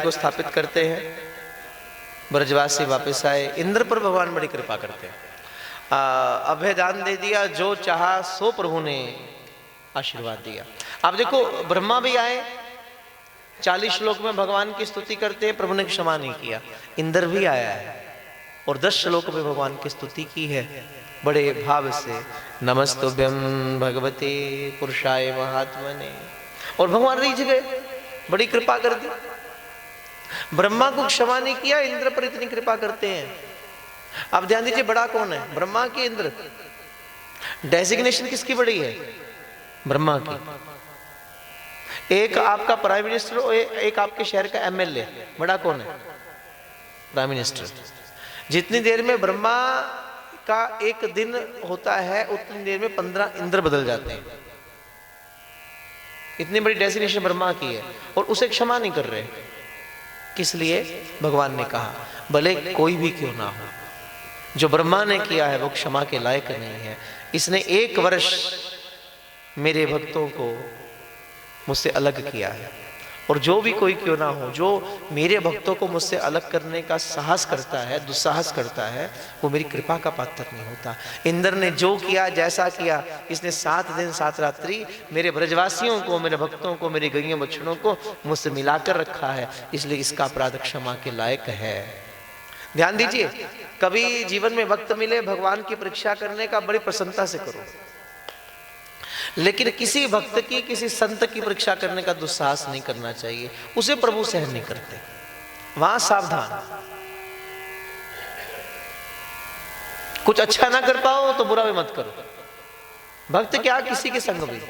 को स्थापित करते हैं, ब्रजवासी वापस आए, इंद्र पर भगवान बड़ी कृपा करते हैं। अभय दान दे दिया, जो चाहा सो प्रभु ने आशीर्वाद दिया। आप देखो ब्रह्मा भी आए, 40 श्लोक में भगवान की स्तुति करते हैं, प्रभु ने क्षमा नहीं किया। इंद्र भी आया है और 10 श्लोक में भगवान की स्तुति की है बड़े भाव से, नमस्तुभ्यं भगवते पुरुषाय महात्मने। और भगवान रीझ गए, बड़ी कृपा कर दी। ब्रह्मा को क्षमा नहीं किया, इंद्र पर इतनी कृपा करते हैं। आप ध्यान दीजिए, बड़ा कौन है, ब्रह्मा की इंद्र? डेजिग्नेशन किसकी बड़ी है? ब्रह्मा की। एक आपका प्राइम मिनिस्टर और एक आपके शहर का एमएलए, बड़ा कौन है? Prime minister. जितनी देर में ब्रह्मा का एक दिन होता है उतनी देर में 15 इंद्र बदल जाते हैं। इतनी बड़ी डेजिग्नेशन ब्रह्मा की है और उसे क्षमा नहीं कर रहे। किस लिए? भगवान ने कहा भले कोई भी क्यों ना हो, जो ब्रह्मा ने किया है वो क्षमा के लायक नहीं है। इसने 1 वर्ष मेरे भक्तों को मुझसे अलग किया है, और जो भी कोई क्यों ना हो, जो मेरे भक्तों को मुझसे अलग करने का साहस करता है, दुस्साहस करता है, वो मेरी कृपा का पात्र नहीं होता। इंद्र ने जो किया, जैसा किया, इसने 7 दिन 7 रात्रि मेरे ब्रजवासियों को, मेरे भक्तों को, मेरी गैया बछड़ों को मुझसे मिलाकर रखा है, इसलिए इसका अपराध क्षमा के लायक है। ध्यान दीजिए, कभी जीवन में वक्त मिले भगवान की परीक्षा करने का, बड़ी प्रसन्नता से करो, लेकिन किसी भक्त की, किसी संत की परीक्षा करने का दुस्साहस नहीं करना चाहिए, उसे प्रभु सहन नहीं करते। वहां सावधान, कुछ अच्छा ना कर पाओ तो बुरा भी मत करो। भक्त क्या, किसी के संग भी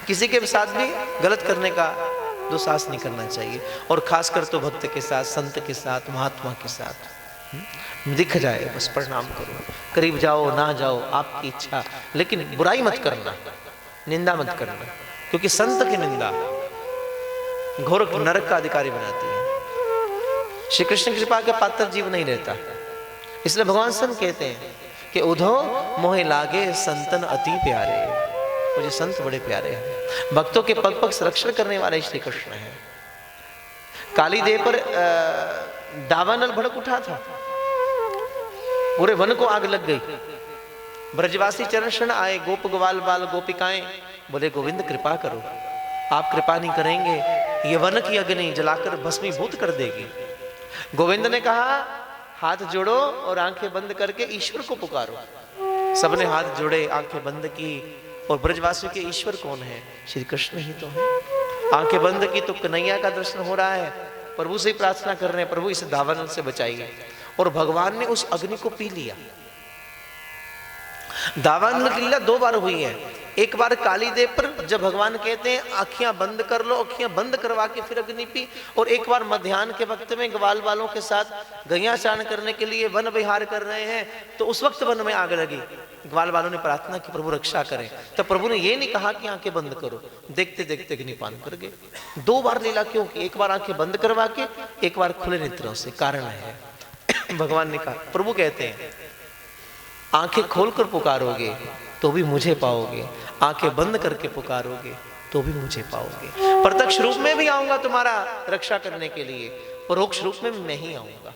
किसी के साथ भी गलत करने का दुस्साहस नहीं करना चाहिए, और खासकर तो भक्त के साथ, संत के साथ, महात्मा के साथ। दिख जाए बस प्रणाम करो, करीब जाओ ना जाओ आपकी इच्छा, लेकिन बुराई मत करना, निंदा मत करना, क्योंकि संत की निंदा घोर नरक का अधिकारी बनाती है। श्री कृष्ण की कृपा के पात्र जीव नहीं रहता। इसलिए भगवान संत कहते हैं कि उधो मोहे लागे संतन अति प्यारे। मुझे संत बड़े प्यारे हैं। भक्तों के पग पग संरक्षण करने वाले श्री कृष्ण हैं। काली देव पर दावानल भड़क उठा था, पूरे वन को आग लग गई। ब्रजवासी चरण शरण आए, गोप ग्वाल बाल गोपिकाएं बोले गोविंद कृपा करो। आप कृपा नहीं करेंगे ये वन की अग्नि जलाकर भस्मीभूत कर देगी। गोविंद ने कहा हाथ जोड़ो और आंखें बंद करके ईश्वर को पुकारो। सबने हाथ जोड़े, आंखें बंद की, और ब्रजवासियों के ईश्वर कौन है? श्री कृष्ण ही तो है। आंखें बंद की तो कन्हैया का दर्शन हो रहा है, प्रभु से ही प्रार्थना कर रहे हैं, प्रभु इस दावानल से बचाइए। और भगवान ने उस अग्नि को पी लिया। दावानल की लीला 2 बार हुई है। एक बार काली देव पर, जब भगवान कहते हैं आंखियां बंद कर लो, आंखियां बंद करवा के फिर अग्नि पी। और एक बार मध्याह्न के वक्त में ग्वाल बालों के साथ गैया चारण करने के लिए वन विहार कर रहे हैं, तो उस वक्त वन में आग लगी। ग्वाल बालों ने प्रार्थना की प्रभु रक्षा करें, तो प्रभु ने ये नहीं कहा कि आंखें बंद करो, देखते देखते अग्निपान कर गए। 2 बार लीला क्यों की? एक बार आंखें बंद करवा के, एक बार खुले नेत्रों से। कारण है भगवान ने कहा, प्रभु कहते हैं आंखें खोलकर पुकारोगे तो भी मुझे पाओगे, आंखें बंद करके पुकारोगे तो भी मुझे पाओगे। प्रत्यक्ष रूप में भी आऊंगा तुम्हारा रक्षा करने के लिए, परोक्ष रूप में मैं ही आऊंगा।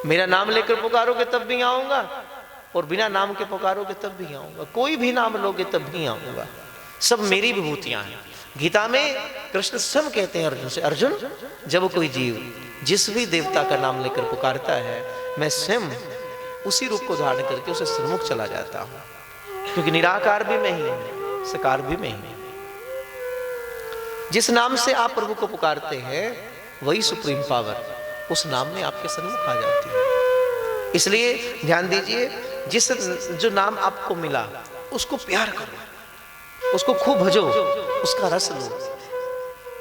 मेरा नाम लेकर पुकारोगे तब भी आऊंगा, और बिना नाम के पुकारोगे तब भी आऊंगा। कोई भी नाम लोगे तब भी आऊंगा। सब मेरी विभूतियां हैं। गीता में कृष्ण स्वयं कहते हैं अर्जुन से, अर्जुन जब कोई जीव जिस भी देवता का नाम लेकर पुकारता है, मैं स्वयं उसी रूप को धारण करके उसे सन्मुख चला जाता हूं, क्योंकि निराकार भी मैं ही हूं, साकार भी मैं ही हूं। जिस नाम से आप प्रभु को पुकारते हैं वही सुप्रीम पावर उस नाम में आपके सन्मुख आ जाती है। इसलिए ध्यान दीजिए, जिस जो नाम आपको मिला उसको प्यार करो, उसको खूब भजो, उसका रस लो।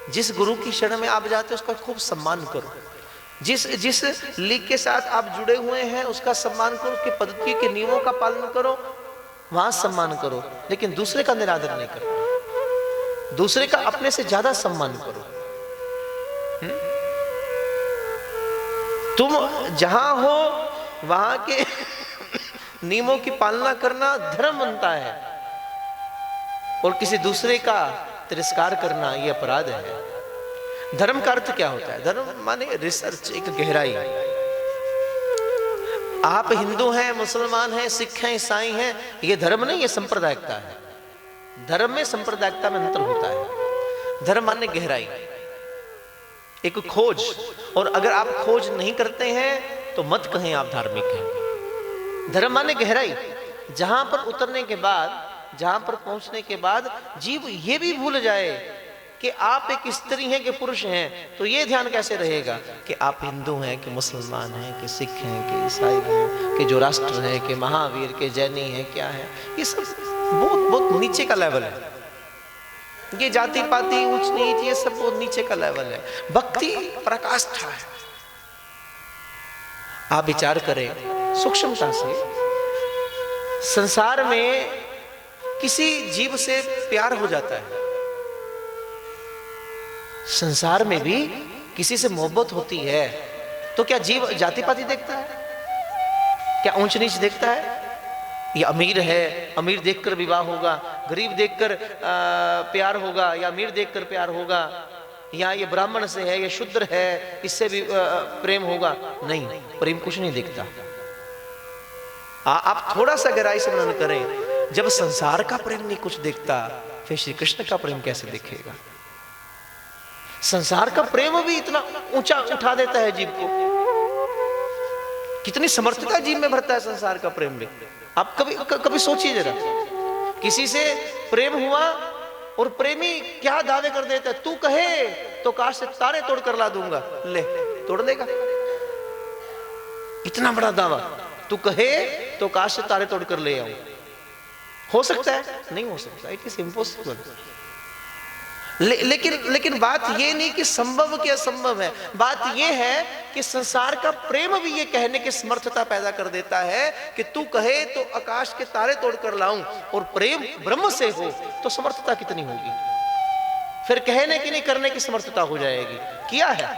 जिस गुरु की शरण में आप जाते हो उसका खूब सम्मान करो। जिस लीग के साथ आप जुड़े हुए हैं उसका सम्मान करो, कि पद्धति के नियमों का पालन करो, वहां सम्मान करो, लेकिन दूसरे का निरादर नहीं करो। दूसरे का अपने से ज्यादा सम्मान करो। तुम जहां हो वहां के नियमों की पालना करना धर्म बनता है, और किसी दूसरे का तिरस्कार करना ये अपराध है। धर्म का अर्थ क्या होता है? धर्म माने रिसर्च, एक गहराई। आप हिंदू हैं, मुसलमान हैं, सिख हैं, ईसाई हैं, ये धर्म नहीं, ये संप्रदायिकता है। धर्म में संप्रदायिकता में अंतर होता है। धर्म माने गहराई, एक खोज। और अगर आप खोज नहीं करते हैं तो मत कहें आप धार्मिक हैं। धर्म माने गहराई, जहां पर उतरने के बाद, जहां पर पहुंचने के बाद जीव ये भी भूल जाए कि आप एक स्त्री हैं कि पुरुष हैं, तो ये ध्यान कैसे रहेगा कि आप हिंदू हैं कि मुसलमान हैं कि सिख हैं कि ईसाई हैं कि जो राष्ट्र हैं कि महावीर के जैनी हैं, क्या है। ये सब बहुत बहुत नीचे का लेवल है। ये जाति पाति ऊंच नीच ये सब बहुत नीचे का लेवल है। भक्ति पराकाष्ठा है। आप विचार करें सूक्ष्मता से, संसार में किसी जीव से प्यार हो जाता है, संसार में भी किसी से मोहब्बत होती है, तो क्या जीव जाति पाति देखता है? क्या ऊंच नीच देखता है? ये अमीर है, अमीर देखकर विवाह होगा, गरीब देखकर प्यार होगा, या अमीर देखकर प्यार होगा, या ये ब्राह्मण से है, ये शूद्र है, इससे भी प्रेम होगा? नहीं, प्रेम कुछ नहीं देखता। आप थोड़ा सा गहराई से मनन करें, जब संसार का प्रेम नहीं कुछ देखता, फिर श्री कृष्ण का प्रेम कैसे देखेगा? संसार का प्रेम भी इतना ऊंचा उठा देता है जीव को। कितनी समर्थता जीव में भरता है संसार का प्रेम भी। आप कभी सोचिए जरा, किसी से प्रेम हुआ और प्रेमी क्या दावे कर देता है, तू कहे तो काश से तारे तोड़ कर ला दूंगा। ले, तोड़ देगा? इतना बड़ा दावा, तू कहे तो काश से तारे तोड़ कर ले आऊं। हो सकता है? नहीं हो सकता, इट इज इम्पॉसिबल। लेकिन बात ये नहीं कि संभव के असंभव है, बात ये है कि संसार का प्रेम भी ये कहने की समर्थता पैदा कर देता है कि तू कहे तो आकाश के तारे तोड़ कर लाऊं, और प्रेम ब्रह्म से हो तो समर्थता कितनी होगी? फिर कहने की नहीं, करने की समर्थता हो जाएगी। किया है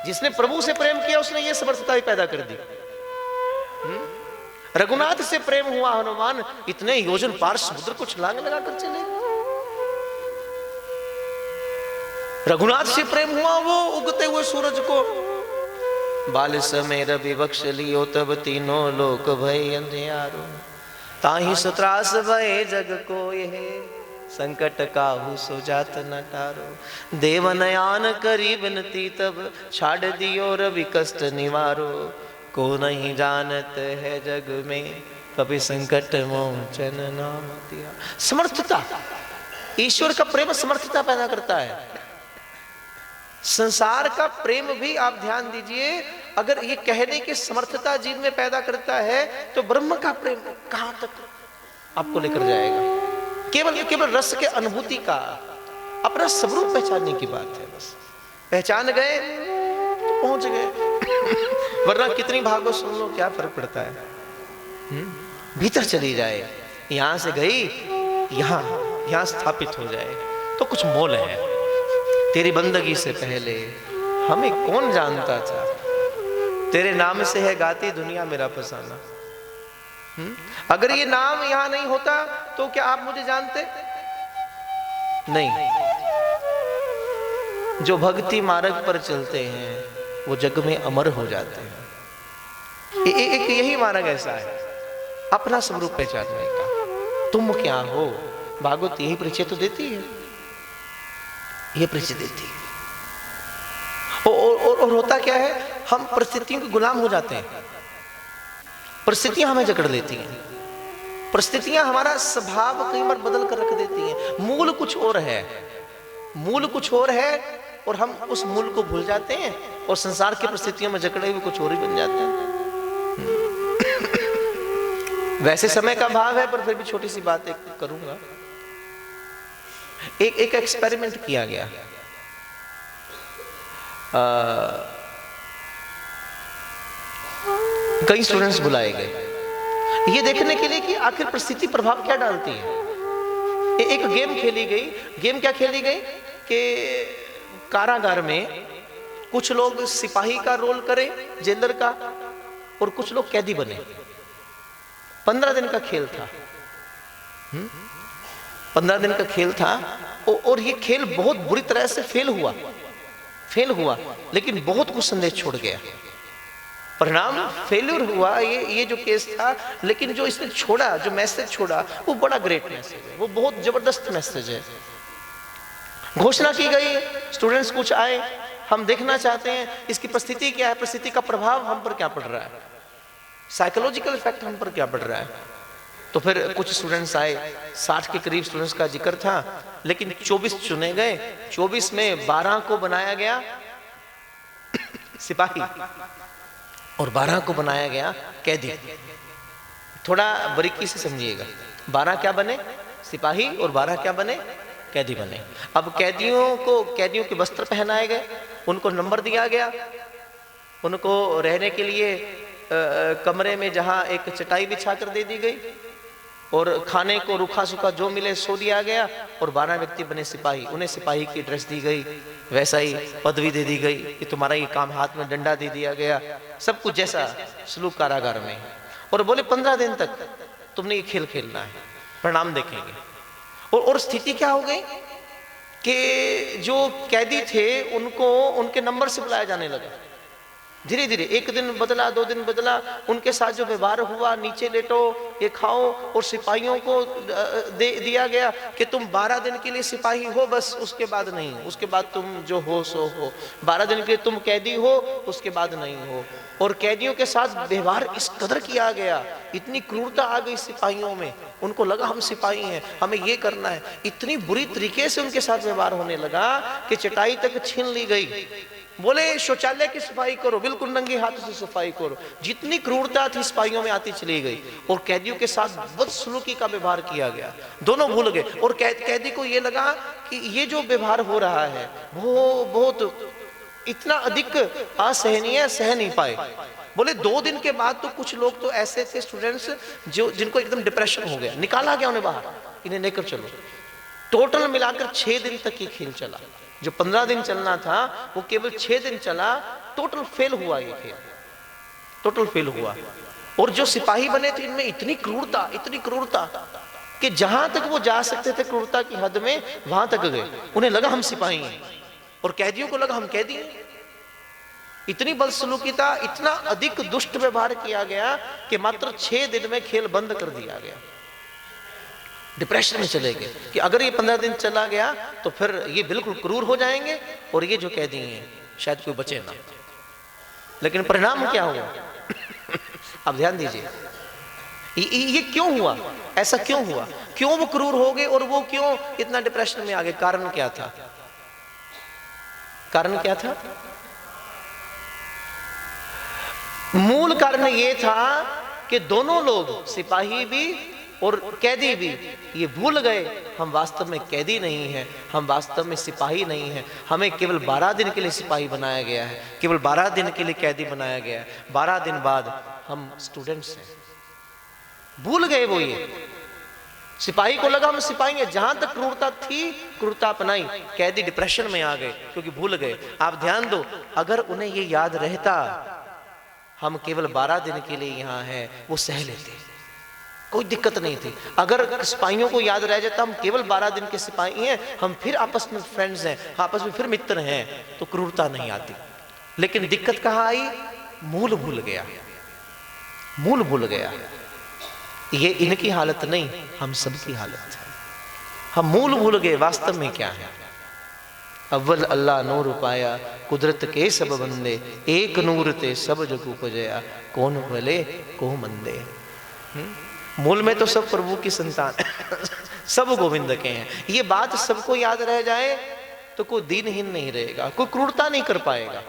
जिसने प्रभु से प्रेम किया, उसने ये समर्थता भी पैदा कर दी। रघुनाथ से प्रेम हुआ हनुमान, इतने योजन पार समुद्र को छलांग लगाकर चले। रघुनाथ से प्रेम हुआ वो उगते हुए सूरज को, बाल समय रवि बख्श लियो तब तीनों लोक भय अंधियारो, ताहि सुत्रास भय जग को यह संकट काहू सो जात न टारो, देवनयान करी विनती तब छाड़ दियो रवि कष्ट निवारो, को नहीं जानत है जग में कभी संकट मोचन नाम दिया। समर्थता, ईश्वर का प्रेम समर्थता पैदा करता है। संसार का प्रेम भी आप ध्यान दीजिए, अगर ये कहने की समर्थता जीव में पैदा करता है, तो ब्रह्म का प्रेम कहां तक आपको लेकर जाएगा? केवल रस के अनुभूति का, अपना स्वरूप पहचानने की बात है। बस पहचान गए तो पहुंच गए, वरना कितनी भागो सुन लो, क्या फर्क पड़ता है? भीतर चली जाए, यहां से गई यहां स्थापित हो जाए तो कुछ मोल है। तेरी बंदगी से पहले हमें कौन जानता था, तेरे नाम से है गाती दुनिया मेरा फसाना। अगर ये नाम यहां नहीं होता तो क्या आप मुझे जानते? नहीं। जो भक्ति मार्ग पर चलते हैं वो जग में अमर हो जाते हैं। एक यही मार्ग ऐसा है, अपना स्वरूप पहचानने का। तुम क्या हो, भागवत यही परिचय तो देती है, ये परिचय देती है। और होता क्या है, हम परिस्थितियों के गुलाम हो जाते हैं। परिस्थितियां हमें जकड़ लेती हैं, परिस्थितियां हमारा स्वभाव कई बार बदल कर रख देती हैं। मूल कुछ और है, मूल कुछ और है, और हम उस मूल को भूल जाते हैं और संसार की परिस्थितियों में जकड़े हुए कुछ और ही बन जाते हैं। वैसे समय का भाव है, पर फिर भी छोटी सी बात एक करूंगा। एक एक्सपेरिमेंट किया गया। कई स्टूडेंट्स बुलाए गए ये देखने के लिए कि आखिर परिस्थिति प्रभाव क्या डालती है। एक गेम खेली गई। गेम क्या खेली गई कि कारागार में कुछ लोग सिपाही का रोल करें, जेलर का, और कुछ लोग कैदी बने। 15 दिन का खेल था। 15 दिन का खेल था, और ये खेल बहुत बुरी तरह से फेल हुआ, लेकिन बहुत कुछ संदेश छोड़ गया। परिणाम फेल्यूर हुआ ये जो केस था, लेकिन जो इसने छोड़ा, जो मैसेज छोड़ा, वो बड़ा ग्रेट मैसेज है, वो बहुत जबरदस्त मैसेज है। घोषणा की गई, स्टूडेंट्स कुछ आए, हम देखना चाहते हैं इसकी परिस्थिति क्या है, परिस्थिति का प्रभाव हम पर क्या पड़ रहा है, साइकोलॉजिकल इफेक्ट हम पर क्या पड़ रहा है। तो फिर कुछ स्टूडेंट्स आए, 60 के करीब स्टूडेंट्स का जिक्र था, लेकिन 24 चुने गए। 24 में 12 को बनाया गया सिपाही और 12 को बनाया गया कैदी। थोड़ा बारीकी से समझिएगा, 12 क्या बने, सिपाही, और 12 क्या बने, कैदी बने। अब कैदियों के वस्त्र पहनाए गए, उनको नंबर दिया गया, उनको रहने के लिए कमरे में जहां एक चटाई बिछा कर दे दी गई, और खाने को रूखा सूखा जो मिले सो दिया गया, और 12 व्यक्ति बने सिपाही। उन्हें सिपाही की ड्रेस दी गई, वैसा ही पदवी दे दी गई कि तुम्हारा ये काम, हाथ में डंडा दे दिया गया, सब कुछ जैसा सलूक कारागार में। और बोले 15 दिन तक तुमने ये खेल खेलना है, परिणाम देखेंगे। और स्थिति क्या हो गई कि जो कैदी थे उनको उनके नंबर से बुलाया जाने लगा। धीरे धीरे 1 दिन बदला, 2 दिन बदला, उनके साथ जो व्यवहार हुआ, नीचे लेटो, ये खाओ, और सिपाहियों को दिया गया कि तुम 12 दिन के लिए सिपाही हो, बस उसके बाद नहीं, उसके बाद तुम जो हो सो हो। 12 दिन के लिए तुम कैदी हो, उसके बाद नहीं हो। और कैदियों के साथ व्यवहार इस कदर किया गया, इतनी क्रूरता आ गई सिपाहियों में, उनको लगा हम सिपाही हैं, हमें ये करना है। इतनी बुरी तरीके से उनके साथ व्यवहार होने लगा कि चटाई तक छीन ली गई। बोले शौचालय की सफाई करो, बिल्कुल नंगे हाथों से सफाई करो। जितनी क्रूरता थी सिपाहियों में आती चली गई, और कैदियों के साथ बदसलूकी का व्यवहार किया गया। दोनों भूल गए, और कैदी को ये लगा कि ये जो व्यवहार हो रहा है वो बहुत इतना अधिक असहनीय, सह नहीं पाए। बोले 2 दिन के बाद तो कुछ लोग तो ऐसे थे स्टूडेंट्स जिनको एकदम डिप्रेशन हो गया, निकाला गया उन्हें बाहर, इन्हें लेकर चलो। टोटल मिलाकर 6 दिन तक ये खेल चला। जो 15 दिन चलना था वो केवल 6 दिन चला। टोटल फेल हुआ ये खेल, टोटल फेल हुआ। और जो सिपाही बने थे इनमें इतनी क्रूरता कि जहां तक वो जा सकते थे क्रूरता की हद में, वहां तक गए। उन्हें लगा हम सिपाही हैं, और कैदियों को लगा हम कैदी हैं। इतनी बदसलूकीता, इतना अधिक दुष्ट व्यवहार किया गया कि मात्र 6 दिन में खेल बंद कर दिया गया। डिप्रेशन में चले गए कि अगर ये 15 दिन चला गया तो फिर ये बिल्कुल क्रूर हो जाएंगे, और ये जो कैदी हैं शायद कोई बचे ना। लेकिन परिणाम क्या हुआ अब ध्यान दीजिए, ये क्यों हुआ, ऐसा क्यों हुआ, क्यों वो क्रूर हो गए, और वो क्यों इतना डिप्रेशन में आ गए? कारण क्या था? कारण क्या था? मूल कारण ये था कि दोनों लोग, सिपाही भी और कैदी भी, ये भूल गए हम वास्तव में कैदी नहीं हैं, हम वास्तव में सिपाही नहीं हैं। हमें केवल 12 दिन के लिए सिपाही बनाया गया है, केवल 12 दिन के लिए कैदी बनाया गया है। 12 दिन बाद हम स्टूडेंट्स हैं। भूल गए वो ये। सिपाही को लगा हम सिपाही हैं, जहां तक क्रूरता थी क्रूरता अपनाई। कैदी डिप्रेशन में आ गए क्योंकि भूल गए। आप ध्यान दो, अगर उन्हें ये याद रहता हम केवल 12 दिन के लिए यहाँ हैं, वो सह लेते, कोई दिक्कत नहीं थी। अगर सिपाहियों को याद रह जाता हम केवल 12 दिन के सिपाही हैं, हम फिर आपस में फ्रेंड्स हैं, आपस में फिर मित्र हैं, तो क्रूरता नहीं आती। लेकिन दिक्कत कहाँ आई? मूल भूल गया, मूल भूल गया। ये इनकी हालत नहीं, हम सबकी हालत है। हम मूल भूल गए वास्तव में क्या है। अव्वल अल्लाह नूर पाया, कुदरत के सब बंदे, एक नूर ते सब जग उपजया, कौन भले को मंदे। मूल में तो सब प्रभु की संतान सब गोविंद के हैं। ये बात सबको याद रह जाए तो कोई दीनहीन नहीं रहेगा, कोई क्रूरता नहीं कर पाएगा।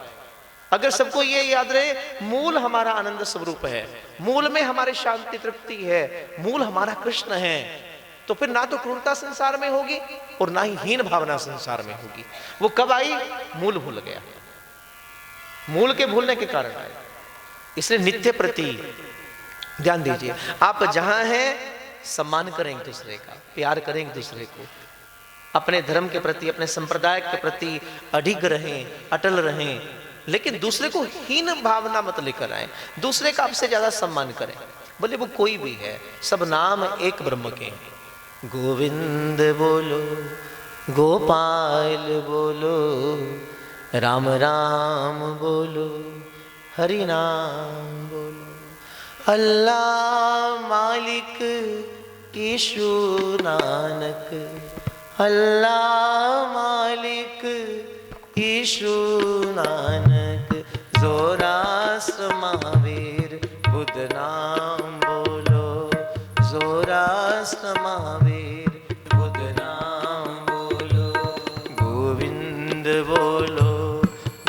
अगर सबको ये याद रहे मूल हमारा आनंद स्वरूप है, मूल में हमारी शांति तृप्ति है, मूल हमारा कृष्ण है, तो फिर ना तो क्रूरता संसार में होगी और ना ही हीन भावना संसार में होगी। वो कब आई? मूल भूल गया, मूल के भूलने के कारण आए। इसलिए नित्य प्रति ध्यान दीजिए। आप जहां हैं सम्मान करें एक दूसरे का, प्यार करें एक दूसरे को, अपने धर्म के प्रति, अपने संप्रदाय के प्रति अडिग रहें, अटल रहें, लेकिन दूसरे को हीन भावना मत लेकर आए। दूसरे का आपसे ज्यादा सम्मान करें, बोले वो कोई भी है, सब नाम एक ब्रह्म के। गोविंद बोलो गोपाल बोलो, राम राम बोलो, हरि नाम बोलो। अल्लाह मालिक ईशु नानक, अल्लाह मालिक ईशु नानक। ज़ोरास्त्र महावीर बुद्ध नाम बोलो, ज़ोरास्त्र महावीर बुद्ध नाम बोलो। गोविंद बोलो,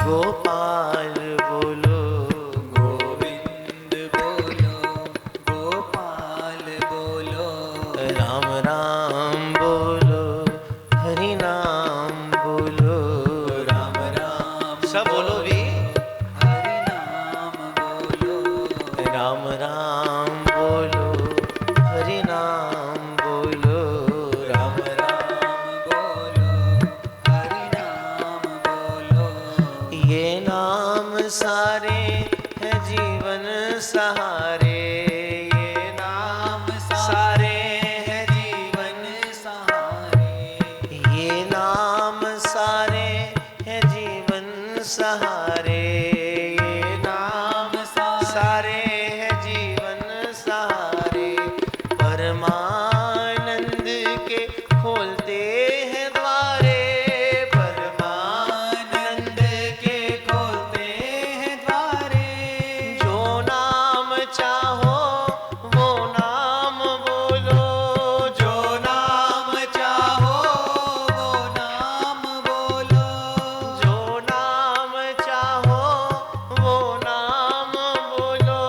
गोपाल बोलो, गोविंद बोलो, गोपाल बोलो। राम राम बोलो, हरि नाम बोलो, राम राम सब बोलो भी, हरि नाम बोलो, राम राम बोलो, हरि नाम बोलो, राम राम बोलो, हरि नाम बोलो। ये नाम सारे है जीवन सहारे, ये नाम सारे है जीवन सहारे, ये नाम सारे है जीवन सहारे, ये नाम सारे है जीवन सहारे। परमानंद के खोलते हैं द्वारे, परमानंद के खोलते हैं द्वारे। जो नाम चाहो वो नाम बोलो, जो नाम चाहो वो नाम बोलो, जो नाम चाहो वो नाम बोलो,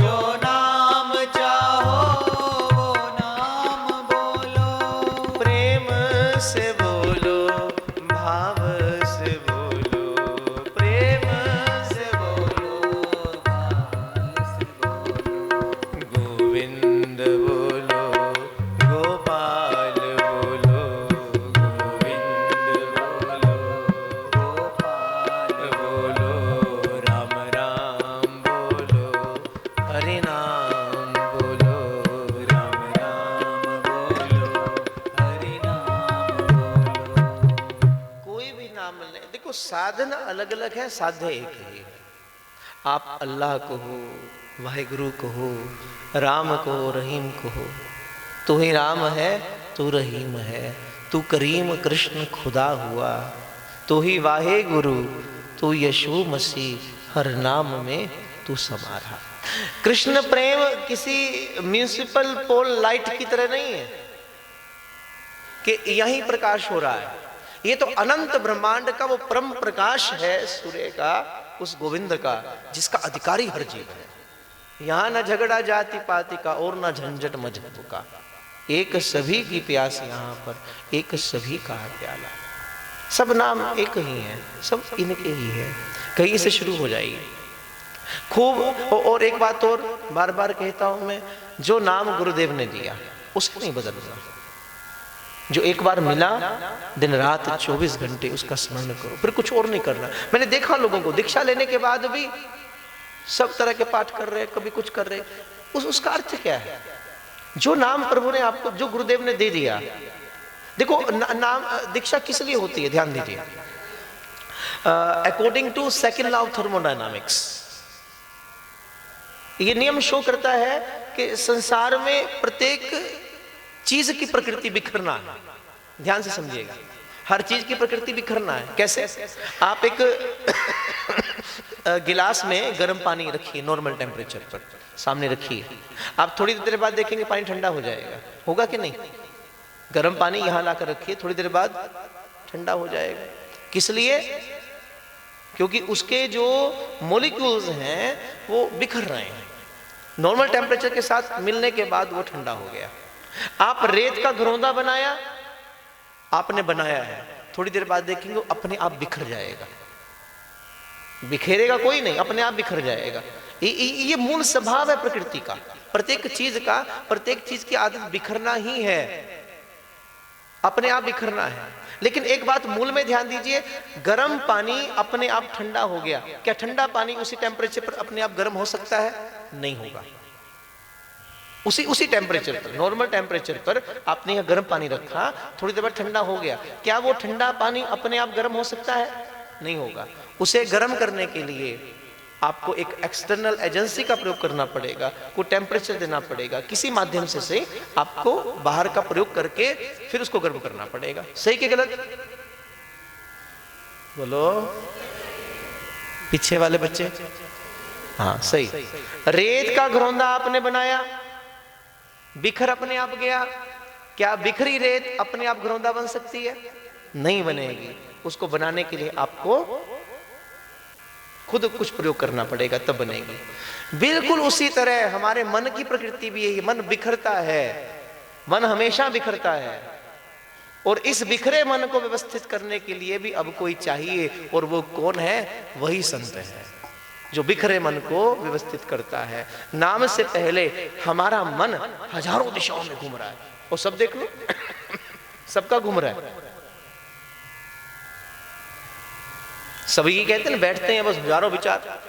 जो नाम चाहो वो नाम बोलो। प्रेम से बोलो, भाव से बोलो, प्रेम से बोलो, भाव से बोलो। गोविंद बोलो, गोपाल बोलो, गोविंद बोलो, गोपाल बोलो। राम राम बोलो, हरि नाम बोलो, राम राम बोलो, हरि नाम बोलो। कोई भी नाम ले, देखो साधना अलग अलग है, साध्य एक ही है। आप अल्लाह कहो, वाहिगुरु कहो, राम कहो, रहीम कहो। तू ही राम है, तू रहीम है, तू करीम कृष्ण खुदा हुआ, तू ही वाहे गुरु, तू यीशु मसीह, हर नाम में तू समा रहा। कृष्ण प्रेम किसी म्यूनिसिपल पोल लाइट की तरह नहीं है कि यहीं प्रकाश हो रहा है। ये तो अनंत ब्रह्मांड का वो परम प्रकाश है, सूर्य का, उस गोविंद का, जिसका अधिकारी हर जीव है। यहाँ न झगड़ा जाति पाति का और न झंझट मजहब का, एक सभी की प्यास यहाँ पर, एक सभी का प्याला। सब नाम एक ही है, सब इनके ही है, कहीं से शुरू हो जाएगी खूब। और एक बात और बार बार कहता हूं मैं, जो नाम गुरुदेव ने दिया उसे नहीं बदलना। जो एक बार मिला, दिन रात 24 घंटे उसका स्मरण करो, फिर कुछ और नहीं करना। मैंने देखा लोगों को दीक्षा लेने के बाद भी सब तरह के पाठ कर रहे, कभी कुछ कर रहे, उसका अर्थ क्या है? जो नाम प्रभु ने आपको, जो गुरुदेव ने दे दिया। देखो नाम दीक्षा किस लिए होती है, ध्यान दीजिए। According to second law of thermodynamics, ये नियम शो करता है कि संसार में प्रत्येक चीज की प्रकृति बिखरना है। ध्यान से समझिएगा, हर चीज की प्रकृति बिखरना है। कैसे? आप एक गिलास में गर्म पानी रखिए, नॉर्मल टेम्परेचर पर सामने रखिए, आप थोड़ी देर बाद देखेंगे पानी ठंडा हो जाएगा, होगा कि नहीं? गर्म पानी यहां लाकर रखिए, थोड़ी देर बाद ठंडा हो जाएगा। किस लिए? क्योंकि उसके जो मॉलिक्यूल्स हैं वो बिखर रहे हैं। नॉर्मल टेम्परेचर के साथ मिलने के बाद वो ठंडा हो गया। आप रेत का घरौंदा बनाया, आपने बनाया है, थोड़ी देर बाद देखेंगे अपने आप बिखर जाएगा। बिखेरेगा कोई नहीं, अपने आप बिखर जाएगा। ये मूल स्वभाव है प्रकृति का, प्रत्येक चीज का, प्रत्येक चीज की आदत बिखरना ही है, अपने आप बिखरना है। लेकिन एक बात मूल में ध्यान दीजिए, गर्म पानी अपने आप ठंडा हो गया, क्या ठंडा पानी उसी टेम्परेचर पर अपने आप गर्म हो सकता है? नहीं होगा। उसी उसी टेम्परेचर पर, नॉर्मल टेम्परेचर पर आपने यहाँ गर्म पानी रखा, थोड़ी देर बाद ठंडा हो गया, क्या वो ठंडा पानी अपने आप गर्म हो सकता है? नहीं होगा। उसे गर्म करने के लिए आपको एक एक्सटर्नल एजेंसी का प्रयोग करना पड़ेगा, को टेम्परेचर देना पड़ेगा, किसी माध्यम से आपको बाहर का प्रयोग करके फिर उसको गर्म करना पड़ेगा। सही कि गलत? बोलो पीछे वाले बच्चे। हाँ सही। रेत का घरौंदा आपने बनाया, बिखर अपने आप गया, क्या बिखरी रेत अपने आप घरौंदा बन सकती है? नहीं बनेगी। उसको बनाने के लिए आपको खुद कुछ प्रयोग करना पड़ेगा, तब बनेगी। बिल्कुल उसी तरह हमारे मन की प्रकृति भी यही, मन बिखरता है, मन हमेशा बिखरता है, और इस बिखरे मन को व्यवस्थित करने के लिए भी अब कोई चाहिए, और वो कौन है? वही संत है जो बिखरे मन को व्यवस्थित करता है। नाम से पहले हमारा मन हजारों दिशाओं में घूम रहा है, और सब देख लो सबका घूम रहा है। सभी कहते हैं बैठते हैं बस हजारों विचार,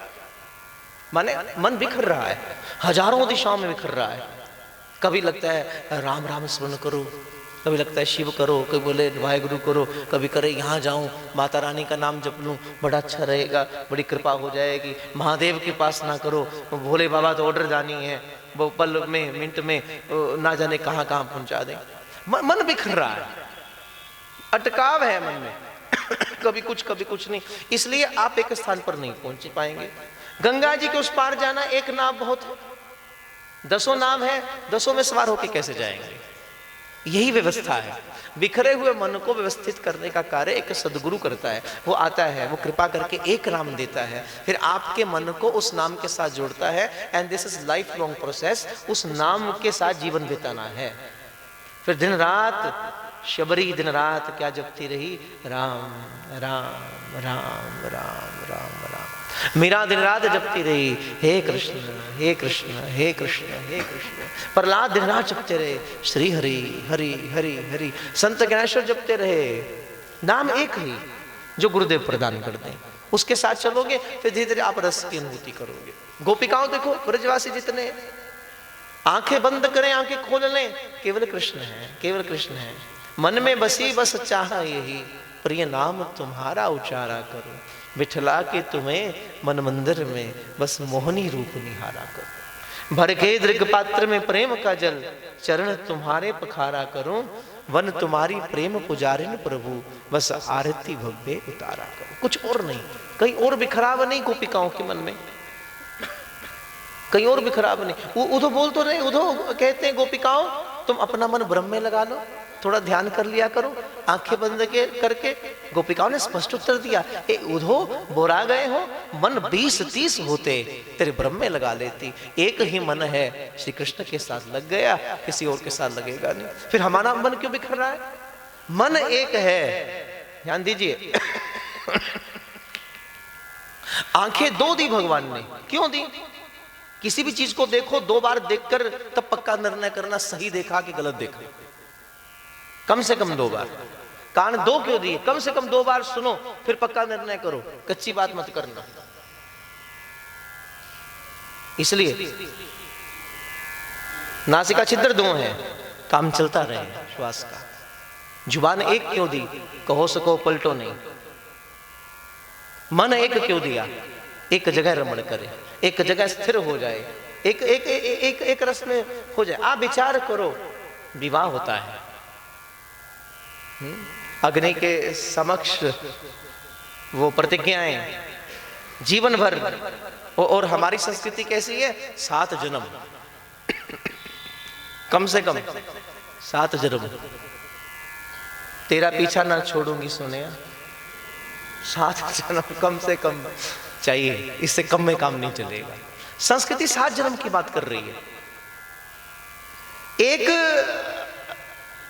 माने मन बिखर रहा है, हजारों दिशाओं में बिखर रहा है। कभी लगता है राम राम स्मरण करो, कभी लगता है शिव करो, कभी बोले वाहेगुरु करो, कभी करे यहाँ जाऊं माता रानी का नाम जप लूं बड़ा अच्छा रहेगा, बड़ी कृपा हो जाएगी, महादेव के पास ना करो, भोले बाबा तो ऑर्डर जानी है, वो पल में मिनट में ना जाने कहाँ कहाँ पहुंचा दें। मन बिखर रहा है, अटकाव है मन में कभी कुछ नहीं, इसलिए आप एक स्थान पर नहीं पहुंच पाएंगे। गंगा जी के उस पार जाना एक नाव बहुत है, 10 नाव है, 10 में सवार होके कैसे जाएंगे? यही व्यवस्था है। बिखरे हुए मन को व्यवस्थित करने का कार्य एक सदगुरु करता है। वो आता है, वो कृपा करके एक नाम देता है, फिर आपके मन को उस नाम के साथ जोड़ता है, and this is life long process. उस नाम के साथ जीवन बिताना है। फिर दिन रात शबरी दिन रात क्या जपती रही? राम राम राम राम राम राम। मीरा दिन रात जपती रही हे कृष्ण हे कृष्ण हे कृष्ण हे कृष्ण। प्रहलाद दिन रात जपते रहे श्री हरि हरि हरि हरि। संत ज्ञानेश्वर जपते रहे। नाम एक ही जो गुरुदेव प्रदान कर दें, उसके साथ चलोगे फिर धीरे धीरे आप रस की अनुभूति करोगे। गोपिकाओं देखो, ब्रजवासी जितने, आंखें बंद करें आंखें खोल लें, केवल कृष्ण है, केवल कृष्ण है। मन में बसी बस चाह यही, प्रिय नाम तुम्हारा उचारा करो। बिठला के तुम्हें मन मंदिर में बस मोहनी रूप निहारा करो। भर के दृग पात्र में प्रेम का जल, चरण तुम्हारे पखारा करो। वन तुम्हारी प्रेम पुजारिन प्रभु, बस आरती भव्य उतारा करो। कुछ और नहीं, कहीं और बिखराव नहीं गोपिकाओं के मन में, कहीं और बिखराव नहीं। उधो बोल तो रहे, उधो कहते हैं गोपिकाओं तुम अपना मन ब्रह्म में लगा लो, थोड़ा ध्यान कर लिया करो आंखें बंद के करके। गोपिकाओं ने स्पष्ट उत्तर दिया, ए उधो बोरा गए हो, मन 20-30 होते तेरे ब्रह्म में लगा लेती। एक ही मन है, श्री कृष्ण के साथ लग गया, किसी और के साथ लगेगा नहीं। फिर हमारा मन क्यों बिखर रहा है? मन एक है, ध्यान दीजिए। आंखें 2 दी भगवान ने, क्यों दी? किसी भी चीज को देखो 2 बार देखकर तब पक्का निर्णय करना, सही देखा कि गलत देखा। कम से कम 2 बार। कान 2 क्यों दिए? कम से कम 2 बार सुनो फिर पक्का निर्णय करो, कच्ची बात मत करना। इसलिए नासिका छिद्र 2 है, काम चलता रहे श्वास का। जुबान एक क्यों दी? कहो सको पलटो नहीं। मन एक क्यों दिया? एक जगह रमण करे, एक जगह स्थिर हो जाए, एक एक एक एक रस में हो जाए। आप विचार करो, विवाह होता है अग्नि के समक्ष, वो प्रतिज्ञाएं जीवन भर, और हमारी संस्कृति कैसी है? 7 जन्म, कम से कम 7 जन्म। तेरा पीछा ना छोड़ूंगी सोनिया, 7 जन्म कम से कम चाहिए, इससे कम में काम नहीं चलेगा। संस्कृति 7 जन्म की बात कर रही है।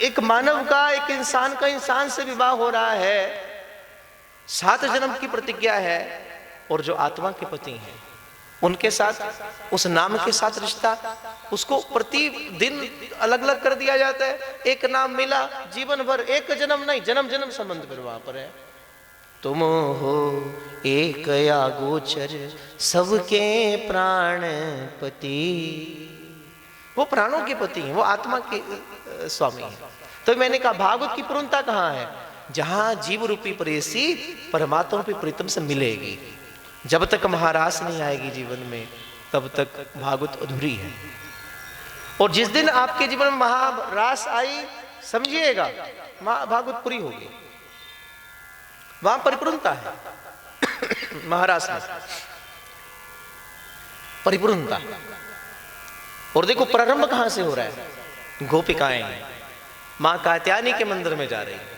एक मानव का, एक इंसान का इंसान से विवाह हो रहा है, 7 जन्म की प्रतिज्ञा है। और जो आत्मा के पति हैं उनके साथ, उस नाम के साथ रिश्ता, उसको प्रतिदिन अलग अलग कर दिया जाता है। एक नाम मिला जीवन भर, एक जन्म नहीं, जन्म जन्म संबंध फिर वहां पर है। तुम हो एक या गोचर सबके प्राणपति, वो प्राणों के पति हैं, वो आत्मा के स्वामी हैं। तो मैंने कहा भागवत की पूर्णता कहाँ है? जहां जीव रूपी प्रेयसी परमात्मा रूपी प्रीतम से मिलेगी। जब तक महारास नहीं आएगी जीवन में, तब तक भागवत अधूरी है। और जिस दिन आपके जीवन में महारास आई, समझिएगा भागवत पूरी होगी, वहां परिपूर्णता है। महारास में परिपूर्णता। और देखो प्रारंभ कहां से हो रहा है? गोपिकाएं मां कात्यायनी के मंदिर में जा रही है,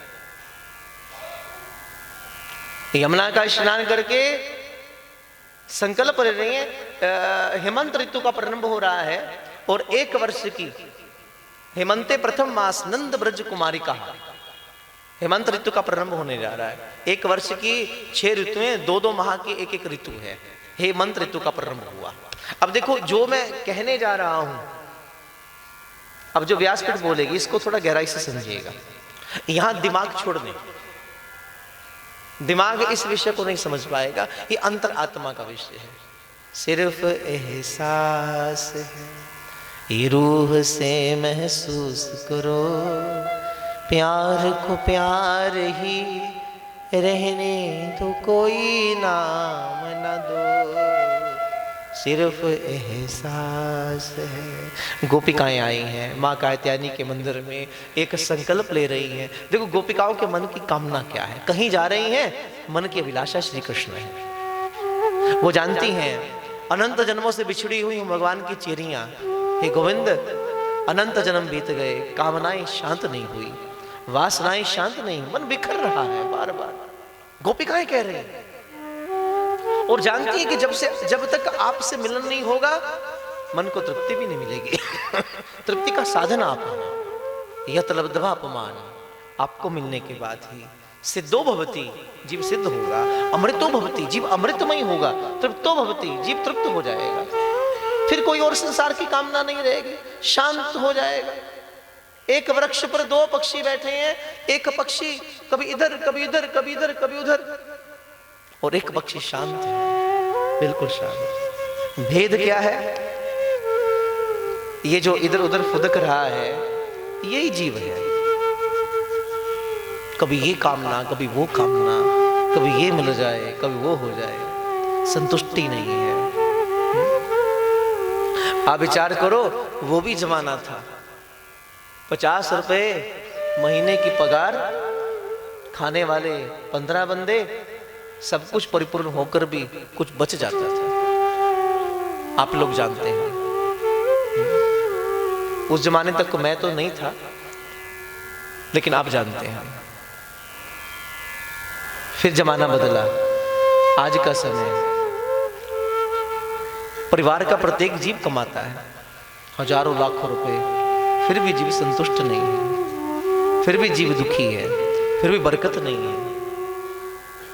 यमुना का स्नान करके संकल्प ले रही है। हेमंत ऋतु का प्रारंभ हो रहा है और 1 वर्ष की हेमंते प्रथम मास नंद ब्रज कुमारी का हेमंत ऋतु का प्रारंभ होने जा रहा है। 1 वर्ष की 6 ऋतुएं, 2-2 माह की 1-1 ऋतु है। हेमंत ऋतु का प्रारंभ हुआ। अब देखो जो मैं कहने जा रहा हूं, अब जो व्यासपीठ बोलेगी इसको थोड़ा गहराई से समझिएगा। यहां दिमाग छोड़ दें, दिमाग इस विषय को नहीं समझ पाएगा। ये अंतर आत्मा का विषय है। सिर्फ एहसास है, ये रूह से महसूस करो, प्यार को प्यार ही रहने तो कोई नाम न दो, सिर्फ एहसास है। गोपिकाएं आई हैं माँ कात्यायनी के मंदिर में, एक संकल्प ले रही हैं। देखो गोपिकाओं के मन की कामना क्या है? कहीं जा रही हैं, मन की अभिलाषा श्री कृष्ण है। वो जानती हैं अनंत जन्मों से बिछड़ी हुई भगवान की चेरियां, हे गोविंद अनंत जन्म बीत गए, कामनाएं शांत नहीं हुई, वासनाएं शांत नहीं, मन बिखर रहा है बार बार। गोपिकाएं कह रही हैं और जानती है कि जब तक आपसे मिलन नहीं होगा, मन को तृप्ति भी नहीं मिलेगी। तृप्ति का साधन आप हैं। यत लब्ध्वा अपमान, आपको मिलने के बाद ही सिद्धो भवति, जीव सिद्ध होगा, अमृतो भवति, जीव अमृतमय होगा, तृप्तो भवति, जीव तृप्त हो जाएगा। फिर कोई और संसार की कामना नहीं रहेगी, शांत हो जाएगा। एक वृक्ष पर 2 पक्षी बैठे हैं, एक पक्षी कभी इधर कभी इधर कभी इधर कभी उधर, और एक पक्षी शांत है, बिल्कुल शांत। भेद क्या है? ये जो इधर उधर फुदक रहा है, यही जीव है। कभी ये कामना, कभी वो कामना, कभी ये मिल जाए, कभी वो हो जाए, संतुष्टि नहीं है। आप विचार करो, वो भी जमाना था 50 रुपए महीने की पगार, खाने वाले 15 बंदे, सब कुछ परिपूर्ण होकर भी कुछ बच जाता था। आप लोग जानते हैं, उस जमाने तक मैं तो नहीं था, लेकिन आप जानते हैं। फिर जमाना बदला, आज का समय, परिवार का प्रत्येक जीव कमाता है हजारों लाखों रुपए, फिर भी जीव संतुष्ट नहीं है, फिर भी जीव दुखी है, फिर भी बरकत नहीं है,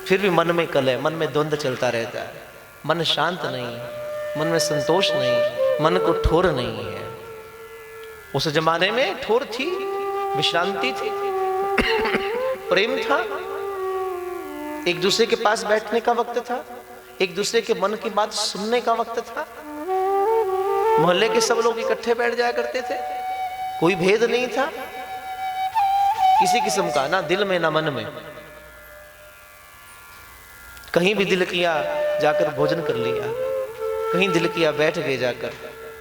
फिर भी मन में कलह, मन में द्वंद्व चलता रहता है, मन शांत नहीं, मन में संतोष नहीं, मन को ठोर नहीं है। उस जमाने में ठोर थी, विश्रांति थी, प्रेम था, एक दूसरे के पास बैठने का वक्त था, एक दूसरे के मन की बात सुनने का वक्त था। मोहल्ले के सब लोग इकट्ठे बैठ जाया करते थे, कोई भेद नहीं था किसी किस्म का, ना दिल में ना मन में। कहीं भी दिल किया जाकर भोजन कर लिया, कहीं दिल किया बैठ गए जाकर।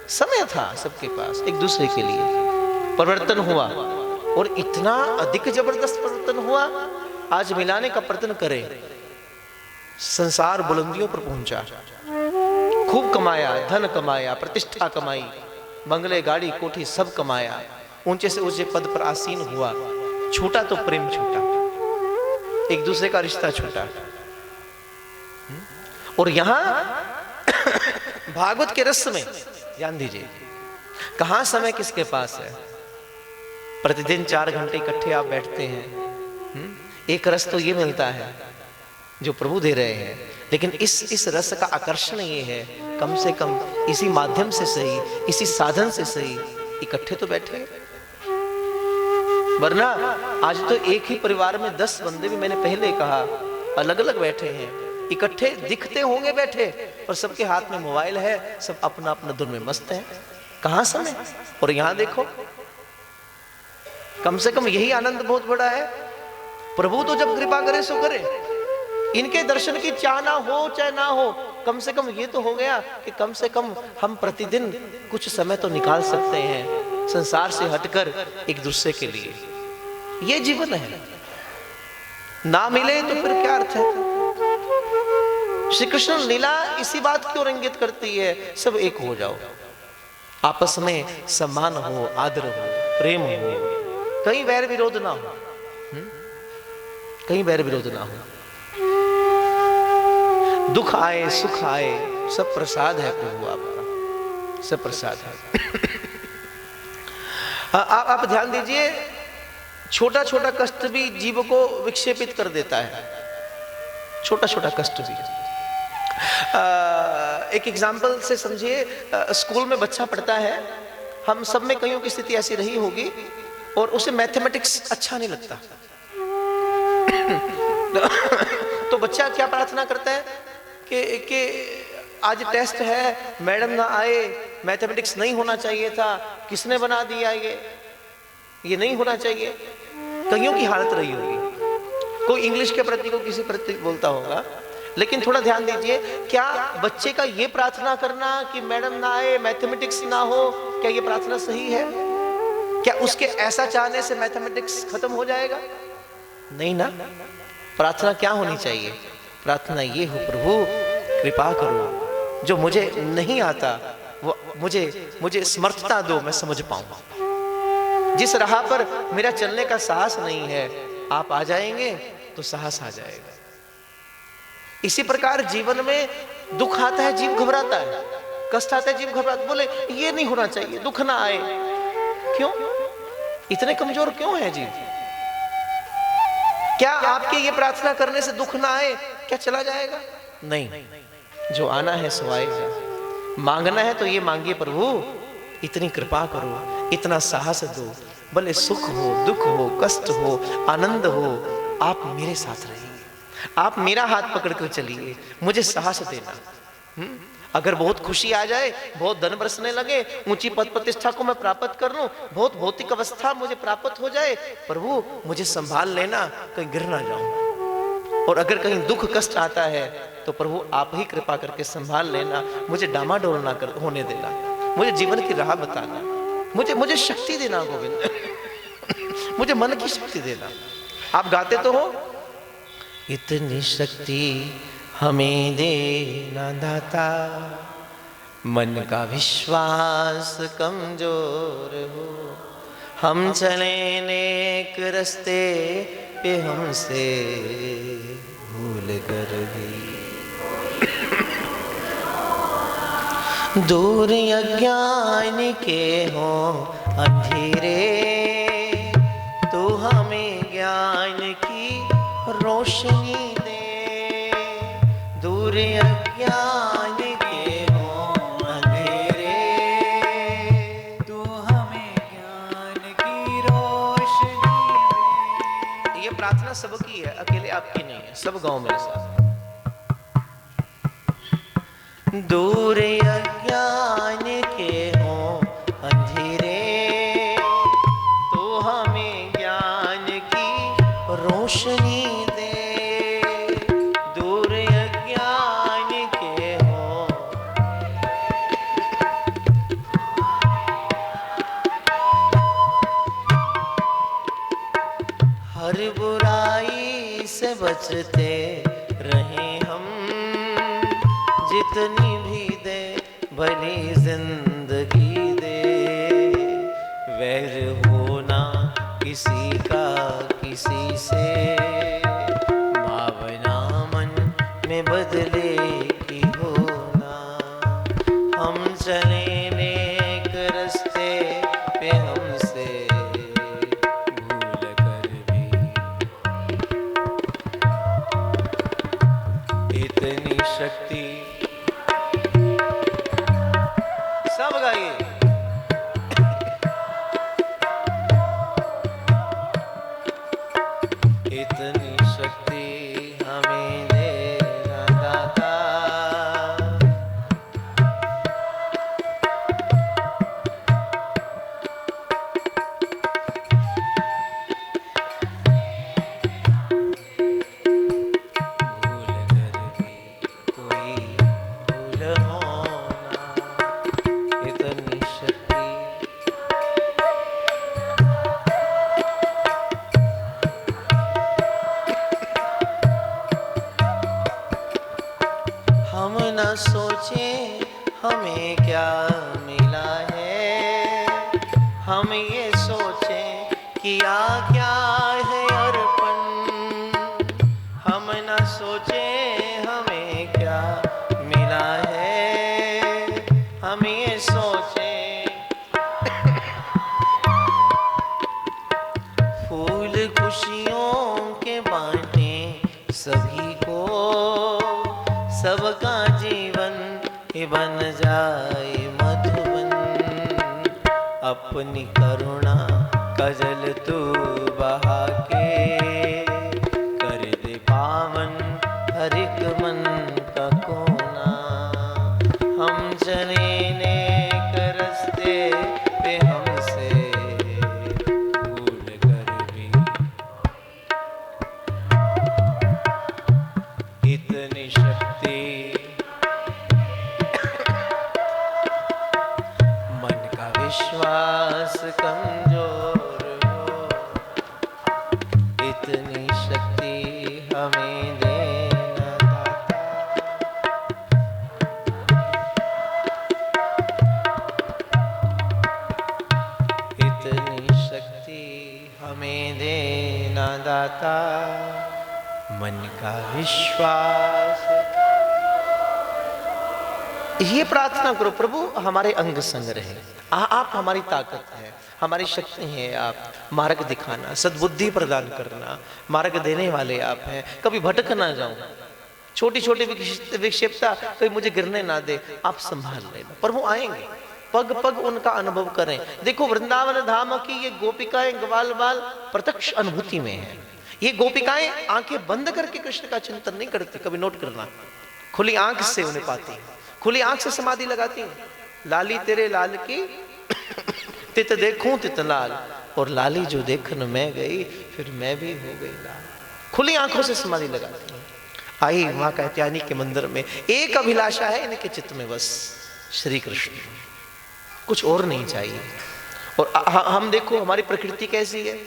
समय था सबके पास एक दूसरे के लिए। परिवर्तन हुआ और इतना अधिक जबरदस्त परिवर्तन हुआ, आज मिलाने का प्रयत्न करें, संसार बुलंदियों पर पहुंचा, खूब कमाया, धन कमाया, प्रतिष्ठा कमाई, बंगले गाड़ी कोठी सब कमाया, ऊंचे से ऊंचे पद पर आसीन हुआ। छूटा तो प्रेम छूटा, एक दूसरे का रिश्ता छूटा। और यहां भागवत के रस में ध्यान दीजिए, कहां समय किसके पास है? प्रतिदिन 4 घंटे इकट्ठे आप बैठते हैं, एक रस तो ये मिलता है जो प्रभु दे रहे हैं, लेकिन इस रस का आकर्षण ये है, कम से कम इसी माध्यम से सही, इसी साधन से सही इकट्ठे तो बैठे। वरना आज तो एक ही परिवार में 10 बंदे भी, मैंने पहले कहा, अलग अलग बैठे हैं, इकट्ठे दिखते होंगे बैठे, और सबके हाथ में मोबाइल है, सब अपना अपना धुन में मस्त हैं। कहां समय। और यहां देखो, कम से कम यही आनंद बहुत बड़ा है। प्रभु तो जब कृपा करे सो करे, इनके दर्शन की चाह ना हो चाहे ना हो, कम से कम ये तो हो गया कि कम से कम हम प्रतिदिन कुछ समय तो निकाल सकते हैं संसार से हटकर एक दूसरे के लिए। ये जीवन है, ना मिले तो फिर क्या अर्थ है। श्री कृष्ण लीला इसी बात की ओर इंगित करती है, सब एक हो जाओ, आपस में सम्मान हो, आदर हो, प्रेम हो, कहीं वैर विरोध ना हो, कहीं वैर विरोध ना हो। दुख आए सुख आए सब प्रसाद है प्रभु आपका, सब प्रसाद है। आप ध्यान दीजिए, छोटा छोटा कष्ट भी जीव को विक्षेपित कर देता है, छोटा छोटा कष्ट भी। एक एग्जाम्पल से समझिए, स्कूल में बच्चा पढ़ता है, हम सब में कईयों की स्थिति ऐसी रही होगी, और उसे मैथमेटिक्स अच्छा नहीं लगता। तो बच्चा क्या प्रार्थना करता है कि आज टेस्ट है, मैडम ना आए, मैथमेटिक्स नहीं होना चाहिए था, किसने बना दिया ये नहीं होना चाहिए। कईयों की हालत रही होगी, कोई इंग्लिश के प्रति को किसी प्रति बोलता होगा। लेकिन थोड़ा ध्यान दीजिए, क्या बच्चे का ये प्रार्थना करना कि मैडम ना आए, मैथमेटिक्स ना हो, क्या ये प्रार्थना सही है? क्या उसके ऐसा चाहने से मैथमेटिक्स खत्म हो जाएगा? नहीं ना। प्रार्थना क्या होनी चाहिए? प्रार्थना ये हो, प्रभु कृपा करो, जो मुझे नहीं आता वो मुझे समर्थता दो, मैं समझ पाऊं। जिस राह पर मेरा चलने का साहस नहीं है, आप आ जाएंगे तो साहस आ जाएगा। इसी प्रकार जीवन में दुख आता है, जीव घबराता है, कष्ट आता है, जीव घबराता, बोले ये नहीं होना चाहिए, दुख ना आए। क्यों इतने कमजोर क्यों है जीव? क्या आपके ये प्रार्थना करने से दुख ना आए क्या चला जाएगा? नहीं, जो आना है सो आएगा। मांगना है तो ये मांगिए, प्रभु इतनी कृपा करो, इतना साहस दो, भले सुख हो, दुख हो, कष्ट हो, आनंद हो, आप मेरे साथ रहिए, आप मेरा हाथ पकड़कर चलिए, मुझे साहस देना। अगर बहुत खुशी आ जाए, बहुत धन बरसने लगे, ऊंची पद प्रतिष्ठा को मैं प्राप्त कर लूं, बहुत भौतिक अवस्था मुझे प्राप्त हो जाए, प्रभु मुझे संभाल लेना, कहीं गिर ना जाऊं। और अगर कहीं दुख कष्ट आता है तो प्रभु आप ही कृपा करके संभाल लेना, मुझे डामाडोल ना होने देना, मुझे जीवन की राह बताना, मुझे शक्ति देना गोविंद। मुझे मन की शक्ति देना। आप गाते तो हो, इतनी शक्ति हमें देना दाता, मन का विश्वास कमजोर हो, हम चले नेक रस्ते पे हमसे भूल कर दी, दूर अज्ञान के हो अंधेरे, तो हमें ज्ञान की रोशनी दे, दूर अज्ञान के हो अंधेरे, तो हमें ज्ञान की रोशनी दे। ये प्रार्थना सबकी है, अकेले आपकी नहीं है, सब गांव मेरे साथ। दूर अज्ञान के हो अंधेरे, तो हमें ज्ञान की रोशनी दे, दूर अज्ञान के हो। हर बुराई से बचते रहे हम, जितनी भी दे भली जिंदगी दे, वैर होना किसी का किसी से, भावना मन में बदले की होना, हम चले नेक रस्ते पे हमसे भूल कर भी, इतनी शक्ति सब गाइए। इतनी शक्ति हमें देना दाता, न सोचे हमें क्या मिला है, हम ये सोचें किया क्या है अर्पण। हम न सोचे हमें क्या मिला है, हम ये सोचें। फूल खुशियों के बांटें सभी को, सबका जीवन ही बन जाए मधुबन। अपनी करुणा का जल तू बहा के, कर दे पावन हर एक मन का कोना। हम चले नेक रास्ते पे हमसे भूल कर भी, इतनी शक्ति मन का विश्वास कमजोर हो, इतनी शक्ति हमें देना दाता। इतनी शक्ति हमें देना दाता, मन का विश्वास। ये प्रार्थना करो, प्रभु हमारे अंग संग रहे, आप हमारी ताकत है, हमारी शक्ति है, आप मार्ग दिखाना, सद्बुद्धि प्रदान करना, मार्ग देने वाले आप हैं। कभी भटक ना जाऊं, छोटी छोटी विक्षेपता कभी मुझे गिरने ना दे, आप संभाल लेना। प्रभु आएंगे, पग पग उनका अनुभव करें। देखो वृंदावन धाम की ये गोपिकाएं ग्वाल बाल प्रत्यक्ष अनुभूति में है। ये गोपिकाएं आंखें बंद करके कृष्ण का चिंतन नहीं करती, कभी नोट करना, खुली आंख से उन्हें पाती है, खुली आंख से समाधि लगाती हैं। लाली तेरे लाल की तित देखूं तित लाल, और लाली जो देखन मैं गई फिर मैं भी हो गई लाल। खुली आंखों से समाधि लगाती हैं। आई मां कात्यायनी के मंदिर में, एक अभिलाषा है इनके चित्त में, बस श्री कृष्ण, कुछ और नहीं चाहिए। और हम देखो हमारी प्रकृति कैसी है,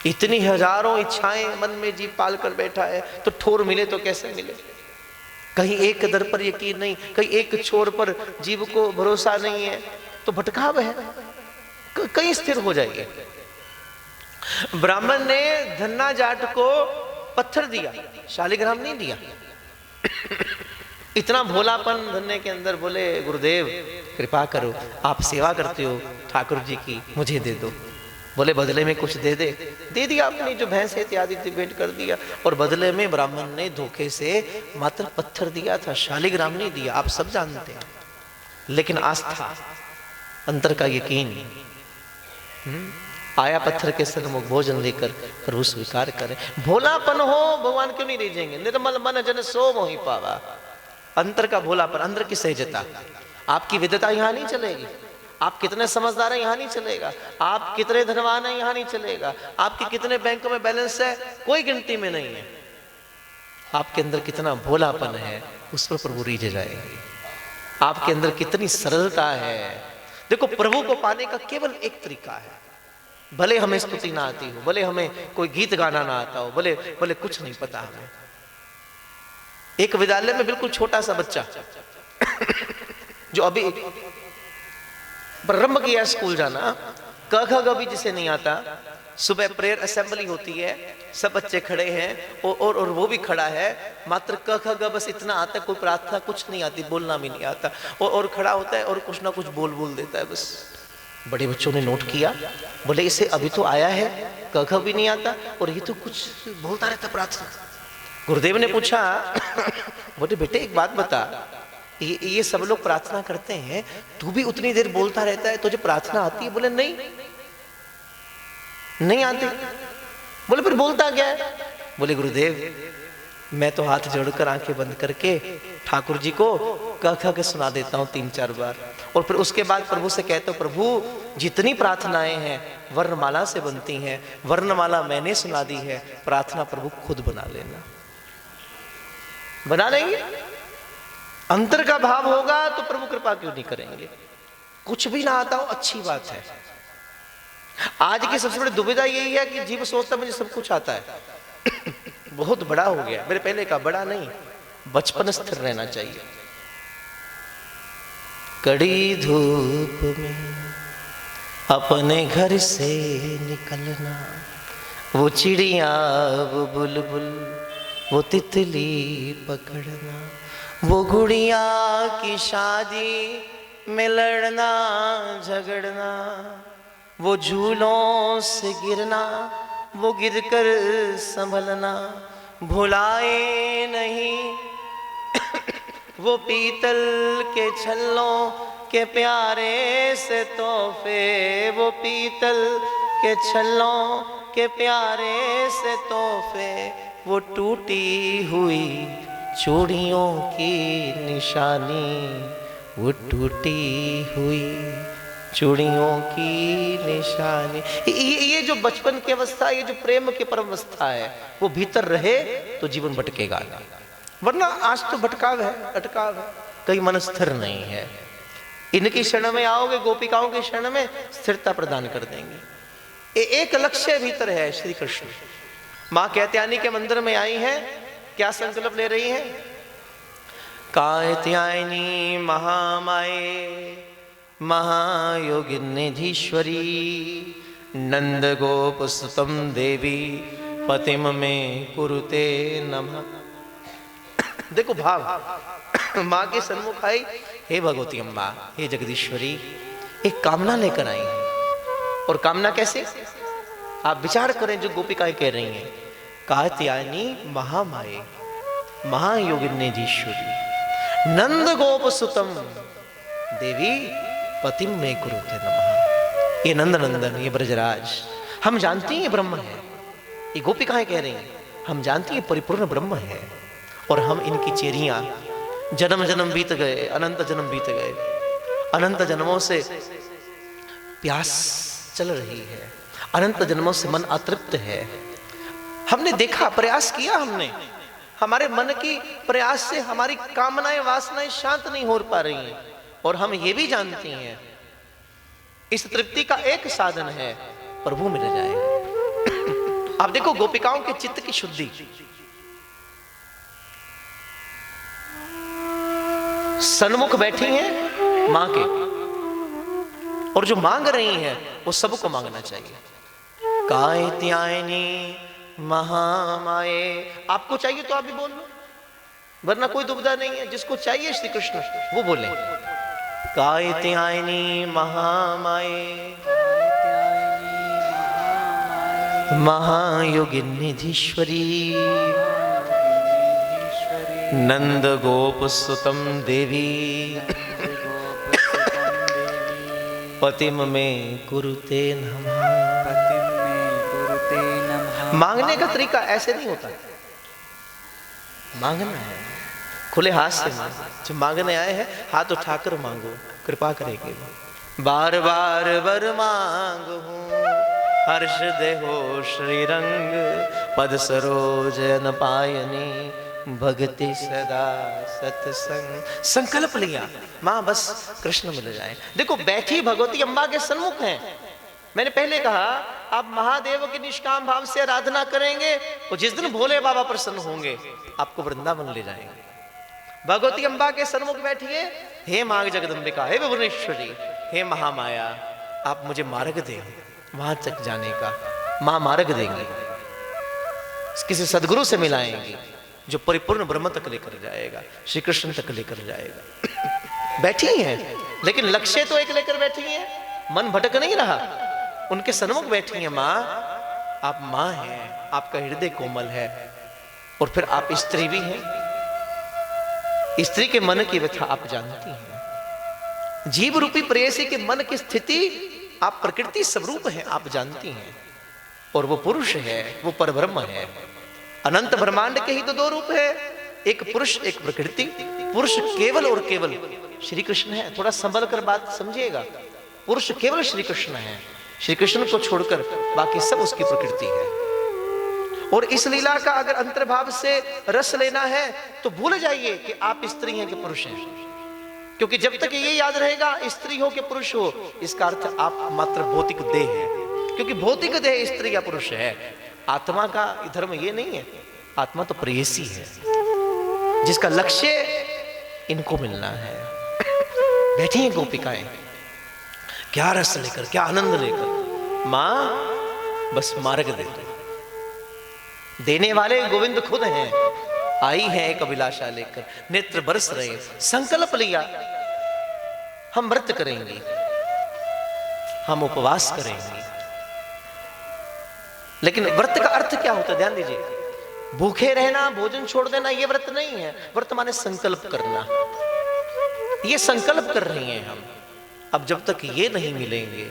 इतनी हजारों इच्छाएं मन में जीव पाल कर बैठा है, तो ठोर मिले तो कैसे मिले। कहीं एक दर पर यकीन नहीं, कहीं एक छोर पर जीव को भरोसा नहीं है, तो भटकाव है, कहीं स्थिर हो जाइए। ब्राह्मण ने धन्ना जाट को पत्थर दिया, शालिग्राम नहीं दिया। इतना भोलापन धन्ने के अंदर, बोले गुरुदेव कृपा करो, आप सेवा करते हो ठाकुर जी की, मुझे दे दो। बोले बदले में कुछ दे दे, दे दिया अपनी जो भैंस इत्यादि थी भेंट कर दिया। और बदले में ब्राह्मण ने धोखे से मात्र पत्थर दिया था, शालिग्राम नहीं दिया, आप सब जानते हैं। लेकिन आस्था, अंतर का यकीन, आया पत्थर के सन्मुख भोजन लेकर प्रभु स्वीकार करें। भोलापन हो, भगवान क्यों नहीं रीझेंगे। निर्मल मन जन सो मोहि पावा, अंतर का भोलापन, अंदर की सहजता। आपकी विद्वता यहां नहीं चलेगी, आप कितने समझदार हैं यहाँ नहीं चलेगा, आप कितने धनवान हैं यहाँ नहीं चलेगा, आपके कितने बैंकों में बैलेंस है कोई गिनती में नहीं है। आपके अंदर कितना भोलापन है उस पर प्रभु रीझ जाएंगे। आपके अंदर कितनी सरलता है। देखो प्रभु को पाने का केवल एक तरीका है, भले हमें स्तुति ना आती हो, भले हमें कोई गीत गाना ना आता हो, भले भले कुछ नहीं पता हमें। एक विद्यालय में बिल्कुल छोटा सा बच्चा जो अभी प्रारंभ किया स्कूल जाना, क ख ग भी जिसे नहीं आता, सुबह प्रेयर असेंबली होती है, सब बच्चे खड़े हैं और वो भी खड़ा है, मात्र क ख ग बस इतना आता है, कोई प्रार्थना कुछ नहीं आती, बोलना भी नहीं आता, और खड़ा होता है और कुछ ना कुछ बोल देता है बस। बड़े बच्चों ने नोट किया, बोले इसे अभी तो आया है, क ख भी नहीं आता और ये तो कुछ बोलता रहता प्रार्थना। गुरुदेव ने पूछा, बोले बेटे एक बात बता, ये सब लोग प्रार्थना करते हैं, तू भी उतनी देर बोलता रहता है, तुझे प्रार्थना आती है? बोले नहीं आती। बोले फिर बोलता क्या है? बोले गुरुदेव मैं तो हाथ जोड़कर आंखें बंद करके ठाकुर जी को क ख के सुना देता हूँ 3-4 बार, और फिर उसके बाद प्रभु से कहता हूँ प्रभु जितनी प्रार्थनाएं हैं वर्णमाला से बनती हैं, वर्णमाला मैंने सुना दी है, प्रार्थना प्रभु खुद बना लेना। बना लेंगे, अंतर का भाव होगा तो प्रभु कृपा क्यों नहीं करेंगे। कुछ भी ना आता हो अच्छी बात है। आज की सबसे बड़ी दुविधा यही है कि जीव सोचता मुझे सब कुछ आता है बहुत बड़ा हो गया, मेरे पहले का बड़ा नहीं, बचपन स्थिर रहना चाहिए। कड़ी धूप में अपने घर से निकलना, वो चिड़िया वो बुलबुल वो तितली पकड़ना, वो गुड़िया की शादी में लड़ना झगड़ना, वो झूलों से गिरना, वो गिरकर संभलना, भुलाए नहीं वो पीतल के छल्लों के प्यारे से तोहफे, वो पीतल के छल्लों के प्यारे से तोहफे, वो टूटी हुई चूड़ियों की निशानी, वो टूटी हुई चूड़ियों की निशानी। ये जो बचपन की अवस्था, ये जो प्रेम की परम अवस्था है, वो भीतर रहे तो जीवन भटकेगा ना, वरना आज तो भटकाव है, अटकाव है, कहीं मन स्थिर नहीं है। इनकी शरण में आओगे, गोपिकाओं की शरण में स्थिरता प्रदान कर देंगे। एक लक्ष्य भीतर है श्री कृष्ण। माँ कात्यायनी के मंदिर में आई हैं, क्या संकल्प ले रही हैं? कात्यायनी महामाये महायोगिनिधीश्वरी नंद गोप सुतम देवी पतिम में कुरुते नमः। देखो भाव, माँ के सन्मुख आई, हे भगवती अम्बा, हे जगदीश्वरी, एक कामना लेकर आई है। और कामना कैसे? आप विचार करें जो गोपिकाएं कह रही हैं, कात्यायनी महामाये महायोगिनिधीश्वरी नंद गोप सुतम देवी पतिम में कुरुते नमः। ये नंद नंदन, ये ब्रजराज, हम जानती हैं ब्रह्म है। ये गोपिकाएं कह रही हैं, हम जानती हैं परिपूर्ण ब्रह्म है, और हम इनकी चेरियां, जन्म जन्म बीत गए, अनंत जन्म बीत गए, अनंत जन्मों से प्यास चल रही है, अनंत जन्मों से मन अतृप्त है। हमने देखा, प्रयास किया हमने, हमारे मन की प्रयास से हमारी कामनाएं वासनाएं शांत नहीं हो पा रही हैं। और हम ये भी जानती हैं इस तृप्ति का एक साधन है, प्रभु मिल जाए। आप देखो गोपिकाओं के चित्त की शुद्धि, सन्मुख बैठी हैं मां के, और जो मांग रही हैं वो सबको मांगना चाहिए। कात्यायनी महामाये, आपको चाहिए तो आप भी बोल लो, वरना कोई दुविधा नहीं है। जिसको चाहिए श्री कृष्ण वो बोले, कात्यायनी महामाये महायोगिनिधीश्वरी नंद गोप सुतम देवी पतिम में कुरुते नमः। मांगने का तरीका ऐसे नहीं होता, मांगना है खुले हाथ से मांगो। जो मांगने आए हैं हाथ उठाकर मांगो, कृपा करेंगे। बार बार वर मांगो हर्ष देहो श्रीरंग पद सरोज न पायनी भक्ति सदा सत्संग। संकल्प लिया मां बस कृष्ण मिल जाए। देखो बैठी भगवती अम्बा के सन्मुख हैं। मैंने पहले कहा आप महादेव के निष्काम भाव से आराधना करेंगे तो जिस दिन भोले बाबा प्रसन्न होंगे आपको वृंदावन ले जाएंगे। भगवती अम्बा के सन्मुख बैठिए, हे मां जगदम्बिका, हे भुवनेश्वरी, हे महामाया, आप मुझे मार्ग दें वहां तक जाने का। मां मार्ग देंगे, किसी सदगुरु से मिलाएंगे जो परिपूर्ण ब्रह्म तक लेकर जाएगा, श्री कृष्ण तक लेकर जाएगा। बैठी हैं लेकिन लक्ष्य तो एक लेकर बैठी हैं, मन भटक नहीं रहा। उनके सन्मुख बैठी हैं मां, आप मां हैं, आपका हृदय कोमल है, और फिर आप स्त्री भी हैं। स्त्री के मन की व्यथा आप जानती हैं। जीव रूपी प्रेयसी के मन की स्थिति आप प्रकृति स्वरूप है, आप जानती हैं। और वो पुरुष है, वो परब्रह्म है। अनंत ब्रह्मांड के ही तो दो रूप है, एक पुरुष एक प्रकृति। पुरुष केवल और केवल श्री कृष्ण है। थोड़ा संभल कर बात समझिएगा। पुरुष केवल श्री कृष्ण है, श्री कृष्ण को छोड़कर बाकी सब उसकी प्रकृति है। और इस लीला का अगर अंतर्भाव से रस लेना है तो भूल जाइए कि आप स्त्री हैं कि पुरुष हैं, क्योंकि जब तक ये याद रहेगा स्त्री हो कि पुरुष हो, इसका अर्थ आप मात्र भौतिक देह है। क्योंकि भौतिक देह स्त्री या पुरुष है, आत्मा का धर्म ये नहीं है। आत्मा तो प्रेयसी है, जिसका लक्ष्य इनको मिलना है। बैठी हैं गोपिकाएं, क्या रस लेकर, क्या आनंद लेकर, मां बस मार्ग दे दो। देने वाले गोविंद खुद हैं, आई है एक अभिलाषा लेकर, नेत्र बरस रहे, संकल्प लिया हम व्रत करेंगे, हम उपवास करेंगे। लेकिन व्रत का अर्थ क्या होता है, ध्यान दीजिए। भूखे रहना, भोजन छोड़ देना, ये व्रत नहीं है। व्रत माने संकल्प करना। ये संकल्प कर रही हैं हम। अब जब तक ये नहीं मिलेंगे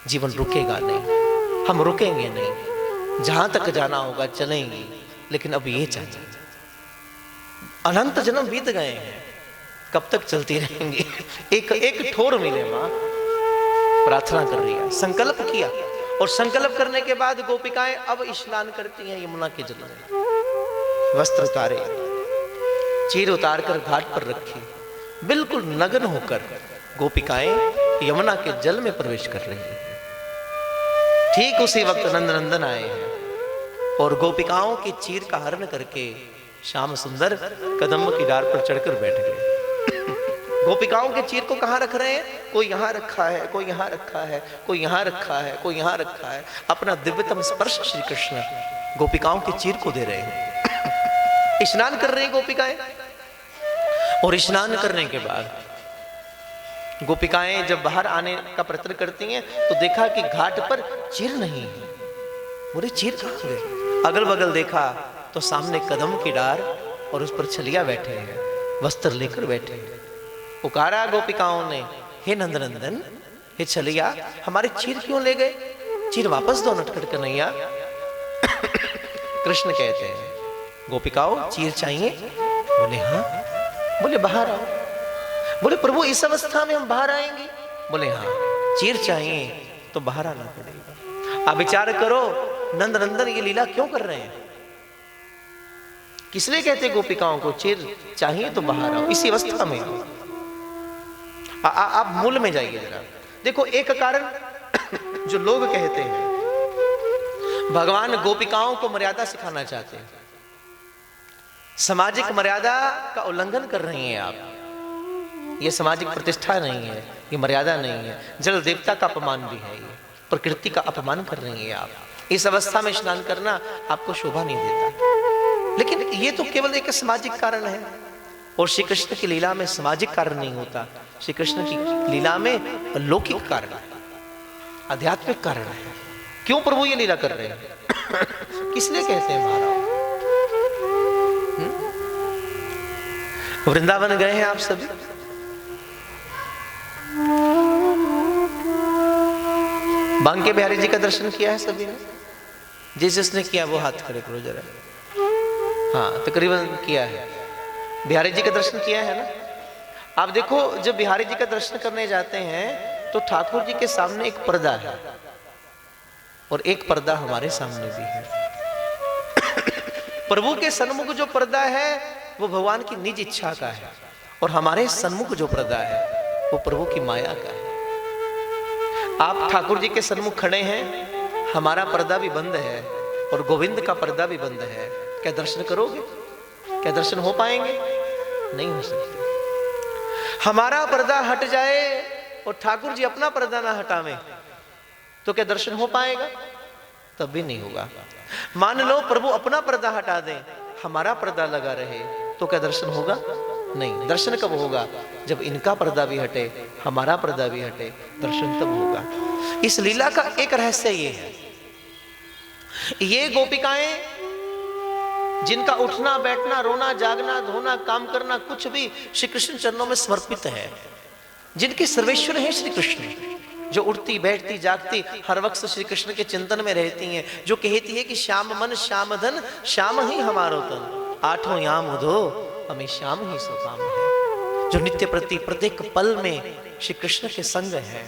जीवन रुकेगा नहीं, हम रुकेंगे नहीं। जहां तक जाना होगा चलेंगे, लेकिन अब ये चाहिए। अनंत जन्म बीत गए हैं, कब तक चलती रहेंगी? एक ठोर मिले। मां प्रार्थना कर रही है, संकल्प किया, और संकल्प करने के बाद गोपिकाएं अब स्नान करती हैं यमुना के जल में। वस्त्र उतारे, चीर उतार कर घाट पर रखी, बिल्कुल नग्न होकर गोपिकाएं यमुना के जल में प्रवेश कर रही हैं। ठीक उसी वक्त नंदनंदन आए हैं और गोपिकाओं की चीर का हरण करके श्याम सुंदर कदम की डार पर चढ़कर बैठ गए। गोपिकाओं के चीर को कहां रख रहे हैं? कोई यहां रखा है, कोई यहां रखा है, कोई यहां रखा है, कोई यहां रखा है। अपना दिव्यतम स्पर्श श्री कृष्ण गोपिकाओं के चीर को दे रहे हैं। स्नान कर रही गोपिकाएं, और स्नान करने के बाद गोपिकाएं जब बाहर आने का प्रयत्न करती हैं तो देखा कि घाट पर चीर नहीं है। बोले चीर कहां गए? अगल बगल देखा तो सामने कदम की डार और उस पर छलिया बैठे हैं, वस्त्र लेकर बैठे हैं। पुकारा गोपिकाओं ने, हे नंदनंदन, हे छलिया, हमारे चीर क्यों ले गए? चीर वापस दो नटखट कन्हैया। कृष्ण कहते हैं, गोपिकाओं चीर चाहिए? बोले हाँ। बोले बाहर आओ। बोले प्रभु इस अवस्था में हम बाहर आएंगे? बोले हाँ, चीर चाहिए तो बाहर आना पड़ेगा। आप विचार करो, नंदनंदन ये लीला क्यों कर रहे हैं? किसलिए कहते गोपिकाओं को चीर चाहिए तो बाहर आओ? इसी अवस्था में आप मूल में जाइए जरा। देखो एक कारण जो लोग कहते हैं भगवान गोपिकाओं को मर्यादा सिखाना चाहते हैं, सामाजिक मर्यादा का उल्लंघन कर रही हैं आप। ये सामाजिक प्रतिष्ठा नहीं है, ये मर्यादा नहीं है, जल देवता का अपमान भी है, ये प्रकृति का अपमान कर रही हैं आप। इस अवस्था में स्नान करना आपको शोभा नहीं देता। लेकिन ये तो केवल एक सामाजिक कारण है, और श्री कृष्ण की लीला में सामाजिक कारण नहीं होता। श्री कृष्ण की लीला में अलौकिक कारण है, आध्यात्मिक कारण है। क्यों प्रभु ये लीला कर रहे हैं? किस लिए कहते हैं महाराज? वृंदावन गए हैं आप सभी? बांके बिहारी जी का दर्शन किया है सभी ने? जिसने किया वो हाथ खड़े करो जरा। हाँ, तकरीबन किया है। बिहारी जी का दर्शन किया है ना? आप देखो, जब बिहारी जी का दर्शन करने जाते हैं तो ठाकुर जी के सामने एक पर्दा है, और एक पर्दा हमारे सामने भी है। प्रभु के सन्मुख जो पर्दा है वो भगवान की निज इच्छा का है, और हमारे सन्मुख जो पर्दा है वो प्रभु की माया का है। आप ठाकुर जी के सन्मुख खड़े हैं, हमारा पर्दा भी बंद है और गोविंद का पर्दा भी बंद है। क्या दर्शन करोगे? क्या दर्शन हो पाएंगे? नहीं हो सकते। हमारा पर्दा हट जाए और ठाकुर जी अपना पर्दा ना हटावे तो क्या दर्शन हो पाएगा? तब भी नहीं होगा। मान लो प्रभु अपना पर्दा हटा दें, हमारा पर्दा लगा रहे, तो क्या दर्शन होगा? नहीं। दर्शन कब होगा? जब इनका पर्दा भी हटे, हमारा पर्दा भी हटे, दर्शन तब होगा। इस लीला का एक रहस्य ये है, ये गोपिकाएं जिनका उठना बैठना, रोना जागना, धोना, काम करना कुछ भी श्री कृष्ण चरणों में समर्पित है, जिनके सर्वेश्वर हैं श्री कृष्ण, जो उठती बैठती जागती हर वक्त श्री कृष्ण के चिंतन में रहती हैं, जो कहती है कि श्याम मन श्याम धन श्याम ही हमारो तन, आठों याम उधो हमें श्याम ही सो काम है, जो नित्य प्रति प्रत्येक पल में श्री कृष्ण के संग है,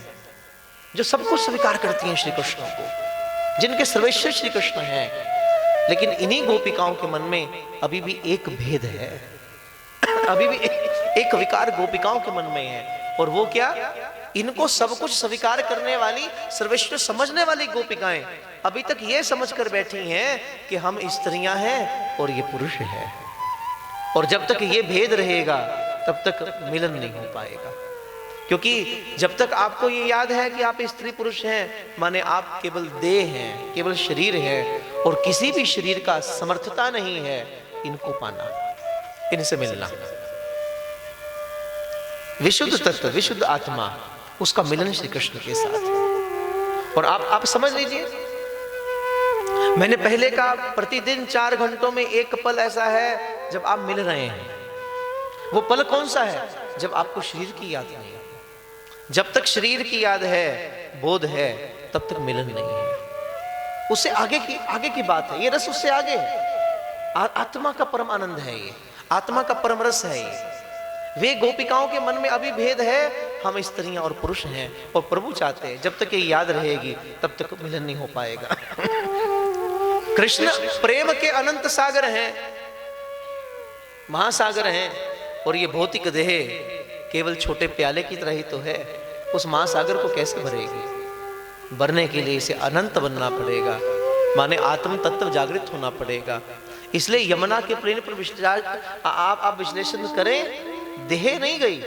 जो सब कुछ स्वीकार करती हैं श्री कृष्ण को, जिनके सर्वेश्वर श्री कृष्ण हैं। लेकिन इन्हीं गोपिकाओं के मन में अभी भी एक भेद है, अभी भी एक विकार गोपिकाओं के मन में है, और वो क्या? इनको सब कुछ स्वीकार करने वाली, सर्वेश्वर समझने वाली गोपिकाएं अभी तक ये समझ कर बैठी हैं कि हम स्त्रियां हैं और ये पुरुष है। और जब तक ये भेद रहेगा तब तक मिलन नहीं हो पाएगा। क्योंकि जब तक आपको ये याद है कि आप स्त्री पुरुष हैं, माने आप केवल देह हैं, केवल शरीर है और किसी भी शरीर का समर्थता नहीं है इनको पाना, इनसे मिलना। विशुद्ध तत्व, विशुद्ध आत्मा, उसका मिलन श्री कृष्ण के साथ है। और आप समझ लीजिए, मैंने पहले कहा प्रतिदिन 4 घंटों में एक पल ऐसा है जब आप मिल रहे हैं। वो पल कौन सा है? जब आपको शरीर की याद नहीं है। जब तक शरीर की याद है, बोध है, तब तक मिलन नहीं है। उससे आगे की बात है, ये रस उससे आगे है। आत्मा का परम आनंद है ये, आत्मा का परम रस है ये। वे गोपिकाओं के मन में अभी भेद है, हम स्त्रियां और पुरुष हैं और प्रभु चाहते हैं जब तक ये याद रहेगी तब तक मिलन नहीं हो पाएगा। कृष्ण प्रेम के अनंत सागर हैं, महासागर हैं, और ये भौतिक देह केवल छोटे प्याले की तरह ही तो है। उस महासागर को कैसे भरेगी? भरने के लिए इसे अनंत बनना पड़ेगा, माने आत्म तत्व जागृत होना पड़ेगा। इसलिए यमुना के प्रेम पर आप विश्लेषण करें, देह नहीं गई,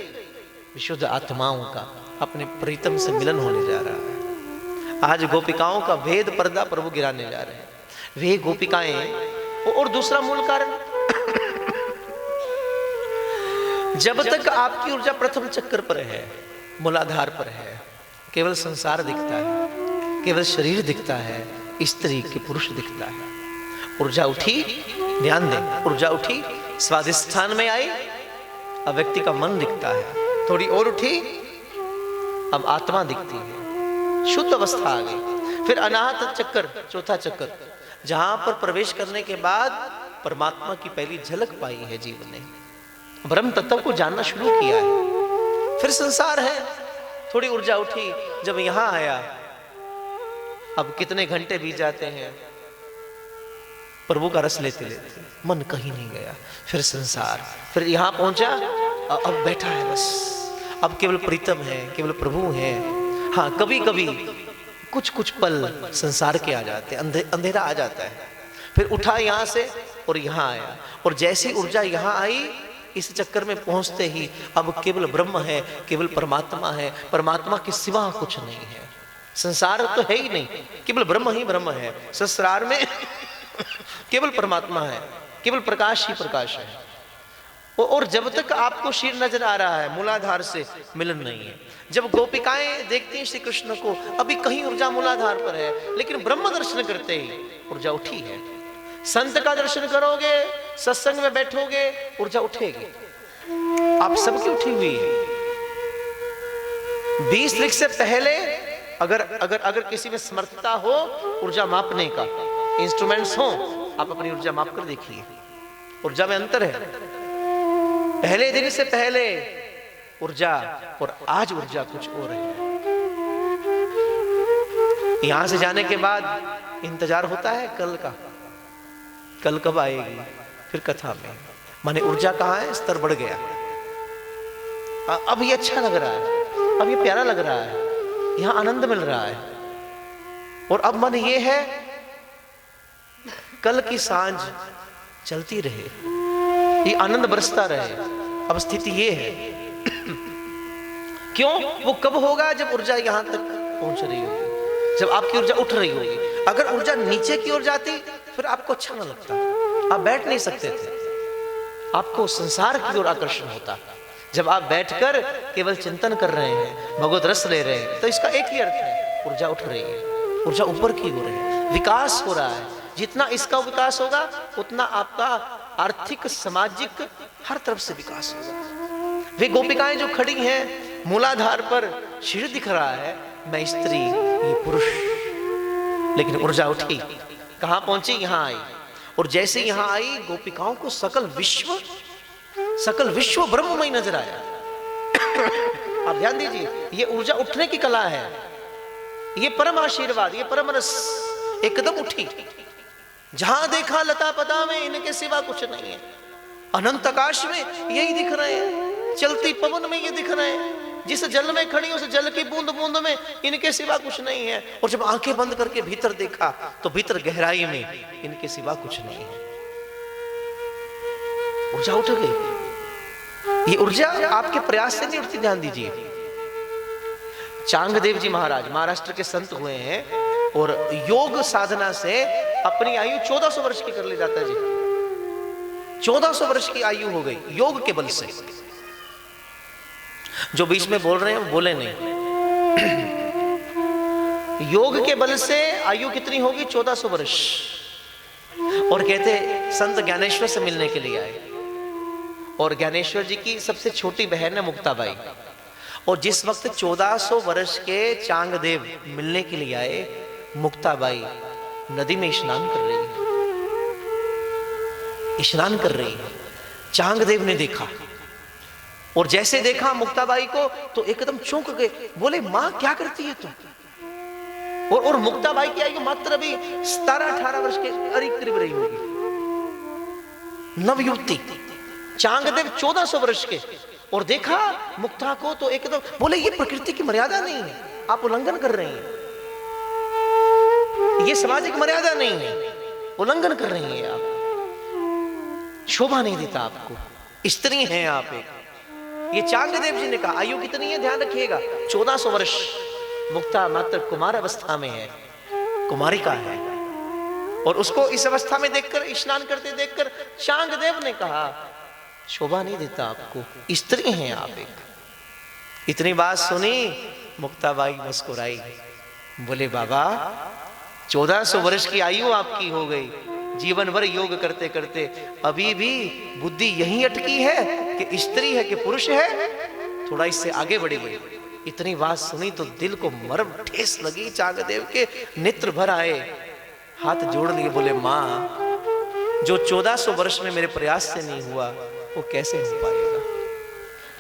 विशुद्ध आत्माओं का अपने प्रीतम से मिलन होने जा रहा है। आज गोपिकाओं का भेद पर्दा प्रभु गिराने जा रहे हैं। वे गोपिकाएं, और दूसरा मूल कारण, जब तक आपकी ऊर्जा प्रथम चक्कर पर है, मूलाधार पर है, केवल संसार दिखता है, केवल शरीर दिखता है, स्त्री के पुरुष दिखता है। ऊर्जा उठी, ध्यान दें, ऊर्जा उठी, स्वादिष्ठान में आई, अब व्यक्ति का मन दिखता है, थोड़ी और उठी, अब आत्मा दिखती है, शुद्ध अवस्था आ गई। फिर अनाहत चक्कर, चौथा चक्कर, जहां पर प्रवेश करने के बाद परमात्मा की पहली झलक पाई है जीवन ने, ब्रह्म तत्व को जानना शुरू किया है। फिर संसार है, थोड़ी ऊर्जा उठी, जब यहां आया, अब कितने घंटे बीत जाते हैं प्रभु का रस लेते लेते, मन कहीं नहीं गया। फिर संसार, फिर यहां पहुंचा, अब बैठा है बस, अब केवल प्रीतम है, केवल प्रभु है। हाँ, कभी कभी कुछ पल संसार के आ जाते, अंधेरा आ जाता है। फिर उठा यहां से और यहां आया, और जैसी ऊर्जा यहां आई, इस चक्कर में पहुंचते ही अब केवल ब्रह्म है, केवल परमात्मा है, परमात्मा के सिवा कुछ नहीं है। संसार तो है ही नहीं, केवल ब्रह्म ही ब्रह्म है। संसार में केवल परमात्मा है, केवल प्रकाश ही प्रकाश है। और जब तक आपको शीर नजर आ रहा है, मूलाधार से मिलन नहीं है। जब गोपिकाएं देखती हैं श्री कृष्ण को, अभी कहीं ऊर्जा मूलाधार पर है, लेकिन ब्रह्म दर्शन करते ही ऊर्जा उठी है। संत का दर्शन करोगे, सत्संग में बैठोगे, ऊर्जा उठेगी। आप सबकी उठी हुई है। 20 तारीख से पहले अगर किसी में समर्थता हो ऊर्जा मापने का, इंस्ट्रूमेंट्स हो, आप अपनी ऊर्जा माप कर देखिए, ऊर्जा में अंतर है। पहले दिन से पहले ऊर्जा और आज ऊर्जा कुछ और है। यहां से जाने के बाद इंतजार होता है कल का, कल कब आएगी। फिर कथा में माने ऊर्जा कहाँ है, स्तर बढ़ गया। अब ये अच्छा लग रहा है, अब ये प्यारा लग रहा है, यहां आनंद मिल रहा है। और अब मन ये है कल की सांझ चलती रहे, ये आनंद बरसता रहे। अब स्थिति ये है क्यों? वो कब होगा? जब ऊर्जा यहां तक पहुंच रही होगी, जब आपकी ऊर्जा उठ रही होगी। अगर ऊर्जा नीचे की ओर जाती फिर आपको अच्छा ना लगता, आप बैठ नहीं सकते थे, आपको संसार की ओर आकर्षण होता। जब आप बैठकर केवल चिंतन कर रहे हैं, भगवत रस ले रहे हैं, तो इसका एक ही अर्थ है, ऊर्जा उठ रही है, ऊर्जा ऊपर की ओर है, विकास हो रहा है। जितना इसका विकास होगा उतना आपका आर्थिक, सामाजिक, हर तरफ से विकास होगा। वे गोपिकाएं जो खड़ी हैं मूलाधार पर, शीर दिख रहा है, मैं स्त्री, ये पुरुष, लेकिन ऊर्जा उठी, कहां पहुंची? यहां आई। और जैसे यहां आई, गोपिकाओं को सकल विश्व ब्रह्ममय नजर आया। आप ध्यान दीजिए, ये ऊर्जा उठने की कला है, ये परम आशीर्वाद, ये परम रस एकदम उठी। जहां देखा लता पता में इनके सिवा कुछ नहीं है। अनंत आकाश में यही दिख रहे हैं, चलती पवन में ये दिख रहे हैं, जिस जल में खड़ी उस जल की बूंद बूंद में इनके सिवा कुछ नहीं है। और जब आंखें बंद करके भीतर देखा तो भीतर गहराई में इनके सिवा कुछ नहीं है। ऊर्जा उठ गई। ये ऊर्जा आपके प्रयास से नहीं उठती, ध्यान दीजिए। चांगदेव जी महाराज महाराष्ट्र के संत हुए हैं और योग साधना से अपनी आयु 1400 वर्ष की कर ले जाता है जी। 1400 वर्ष की आयु हो गई योग के बल से। जो बीच में बोल रहे हैं वो बोले नहीं। योग के बल से आयु कितनी होगी? 1400 वर्ष। और कहते संत ज्ञानेश्वर से मिलने के लिए आए और ज्ञानेश्वर जी की सबसे छोटी बहन है मुक्ताबाई। और जिस वक्त 1400 वर्ष के चांगदेव मिलने के लिए आए, मुक्ताबाई नदी में स्नान कर रही है, स्नान कर रही है। चांगदेव ने देखा और जैसे देखा मुक्ताबाई को तो एकदम चौंक गए, बोले मां क्या करती है तुम? और मुक्ताबाई की आयु मात्र अभी 17-18 वर्ष के करीब रही होगी, नवयुवती। चांगदेव 1400 वर्ष के, और देखा मुक्ता को तो एकदम बोले ये प्रकृति की मर्यादा नहीं है, आप उल्लंघन कर रही हैं, ये सामाजिक मर्यादा नहीं है, उल्लंघन कर रही हैं आप, शोभा नहीं देता आपको, स्त्री हैं आप एक। ये चांगदेव जी ने कहा। आयु कितनी है ध्यान रखिएगा? 1400 वर्ष। मुक्ता मात्र कुमार अवस्था में है, कुमारिका है। और उसको इस अवस्था में देखकर, स्नान करते देखकर चांगदेव ने कहा शोभा नहीं देता आपको, स्त्री हैं आप एक। इतनी बात सुनी मुक्ताबाई मुस्कुराई, बोले बाबा 1400 वर्ष की आयु आपकी हो गई, जीवन भर योग करते करते अभी भी बुद्धि यहीं अटकी है कि स्त्री है कि पुरुष है, थोड़ा इससे आगे बढ़िए। इतनी बात सुनी तो दिल को मरम ठेस लगी। चांगदेव के नेत्र भर आए, हाथ जोड़ लिए, बोले मां जो 1400 वर्ष में मेरे प्रयास से नहीं हुआ वो कैसे हो पाएगा?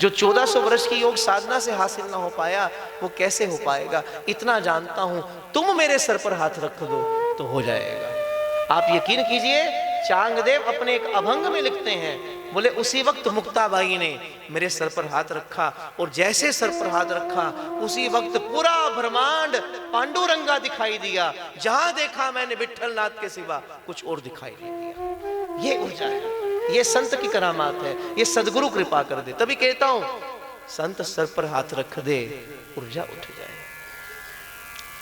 जो 1400 वर्ष की योग साधना से हासिल ना हो पाया वो कैसे हो पाएगा? इतना जानता हूं, तुम मेरे सर पर हाथ रख दो तो हो जाएगा। आप यकीन कीजिए, चांगदेव अपने एक अभंग में लिखते हैं, बोले उसी वक्त मुक्ताबाई ने मेरे सर पर हाथ रखा और जैसे सर पर हाथ रखा उसी वक्त पूरा ब्रह्मांड पांडुरंगा दिखाई दिया। जहां देखा मैंने विठ्ठलनाथ के सिवा कुछ और दिखाई नहीं दिया। ये ऊर्जा है, ये संत की करामात है, ये सदगुरु कृपा कर दे। तभी कहता हूं संत सर पर हाथ रख दे, ऊर्जा उठ जाए,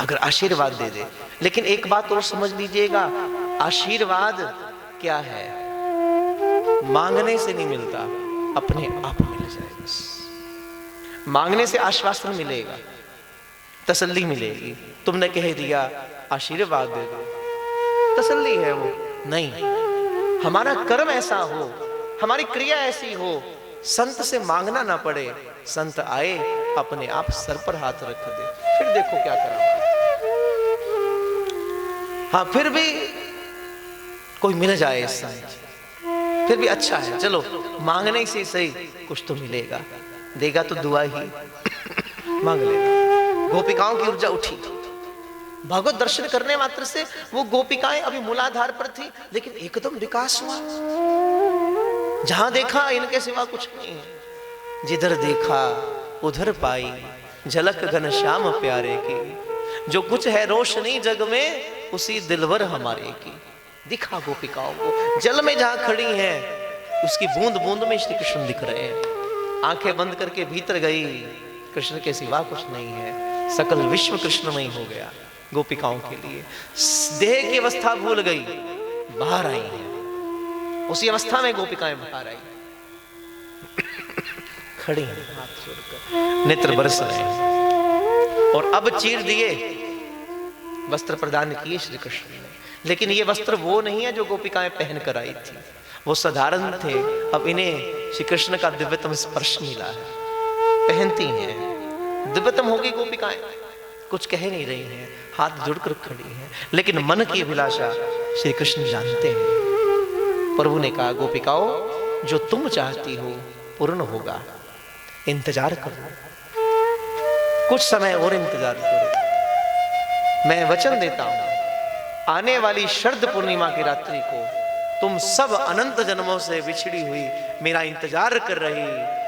अगर आशीर्वाद दे दे। लेकिन एक बात और समझ लीजिएगा, आशीर्वाद क्या है? मांगने से नहीं मिलता, अपने आप मिल जाए बस। मांगने से आश्वासन मिलेगा, तसल्ली मिलेगी। तुमने कह दिया आशीर्वाद दे दो, तसल्ली है वो नहीं। हमारा कर्म ऐसा हो, हमारी क्रिया ऐसी हो, संत से मांगना ना पड़े, संत आए अपने आप सर पर हाथ रख दे, फिर देखो क्या करा। हाँ फिर भी कोई मिल जाए संत, फिर भी अच्छा है, चलो मांगने से सही कुछ तो मिलेगा, देगा तो दुआ ही मांग लेगा। गोपिकाओं की ऊर्जा उठी, भगवत दर्शन करने मात्र से वो गोपिकाएं अभी मूलाधार पर थी, लेकिन एकदम विकास हुआ। जहां देखा इनके सिवा कुछ नहीं है, जिधर देखा उधर पाई झलक घनश्याम प्यारे की। जो कुछ है रोशनी जग में उसी दिलवर हमारे की। दिखा गोपिकाओं को, जल में जहां खड़ी हैं उसकी बूंद बूंद में श्री कृष्ण दिख रहे हैं। आंखें बंद करके भीतर गई, कृष्ण के सिवा कुछ नहीं है, सकल विश्व कृष्णमय हो गया गोपिकाओं के लिए। देह की अवस्था भूल गई, बाहर आई है, उसी अवस्था में गोपिकाएं बाहर आई, खड़ी हैं हाथ जोड़कर, नेत्र बरस रहे हैं। और अब चीर दिए, वस्त्र प्रदान किए श्री कृष्ण ने। लेकिन ये वस्त्र वो नहीं है जो गोपिकाएं पहन कर आई थी, वो साधारण थे। अब इन्हें श्री कृष्ण का दिव्यतम स्पर्श मिला है, पहनती हैं। दिव्यतम होगी गोपिकाएं, कुछ कह नहीं रही हैं, हाथ जुड़कर खड़ी हैं, लेकिन मन की अभिलाषा श्री कृष्ण जानते हैं। प्रभु ने कहा गोपिकाओं जो तुम चाहती हो पूर्ण होगा, इंतजार करो, कुछ समय और इंतजार करो। मैं वचन देता हूं, आने वाली शरद पूर्णिमा की रात्रि को तुम सब अनंत जन्मों से बिछड़ी हुई मेरा इंतजार कर रही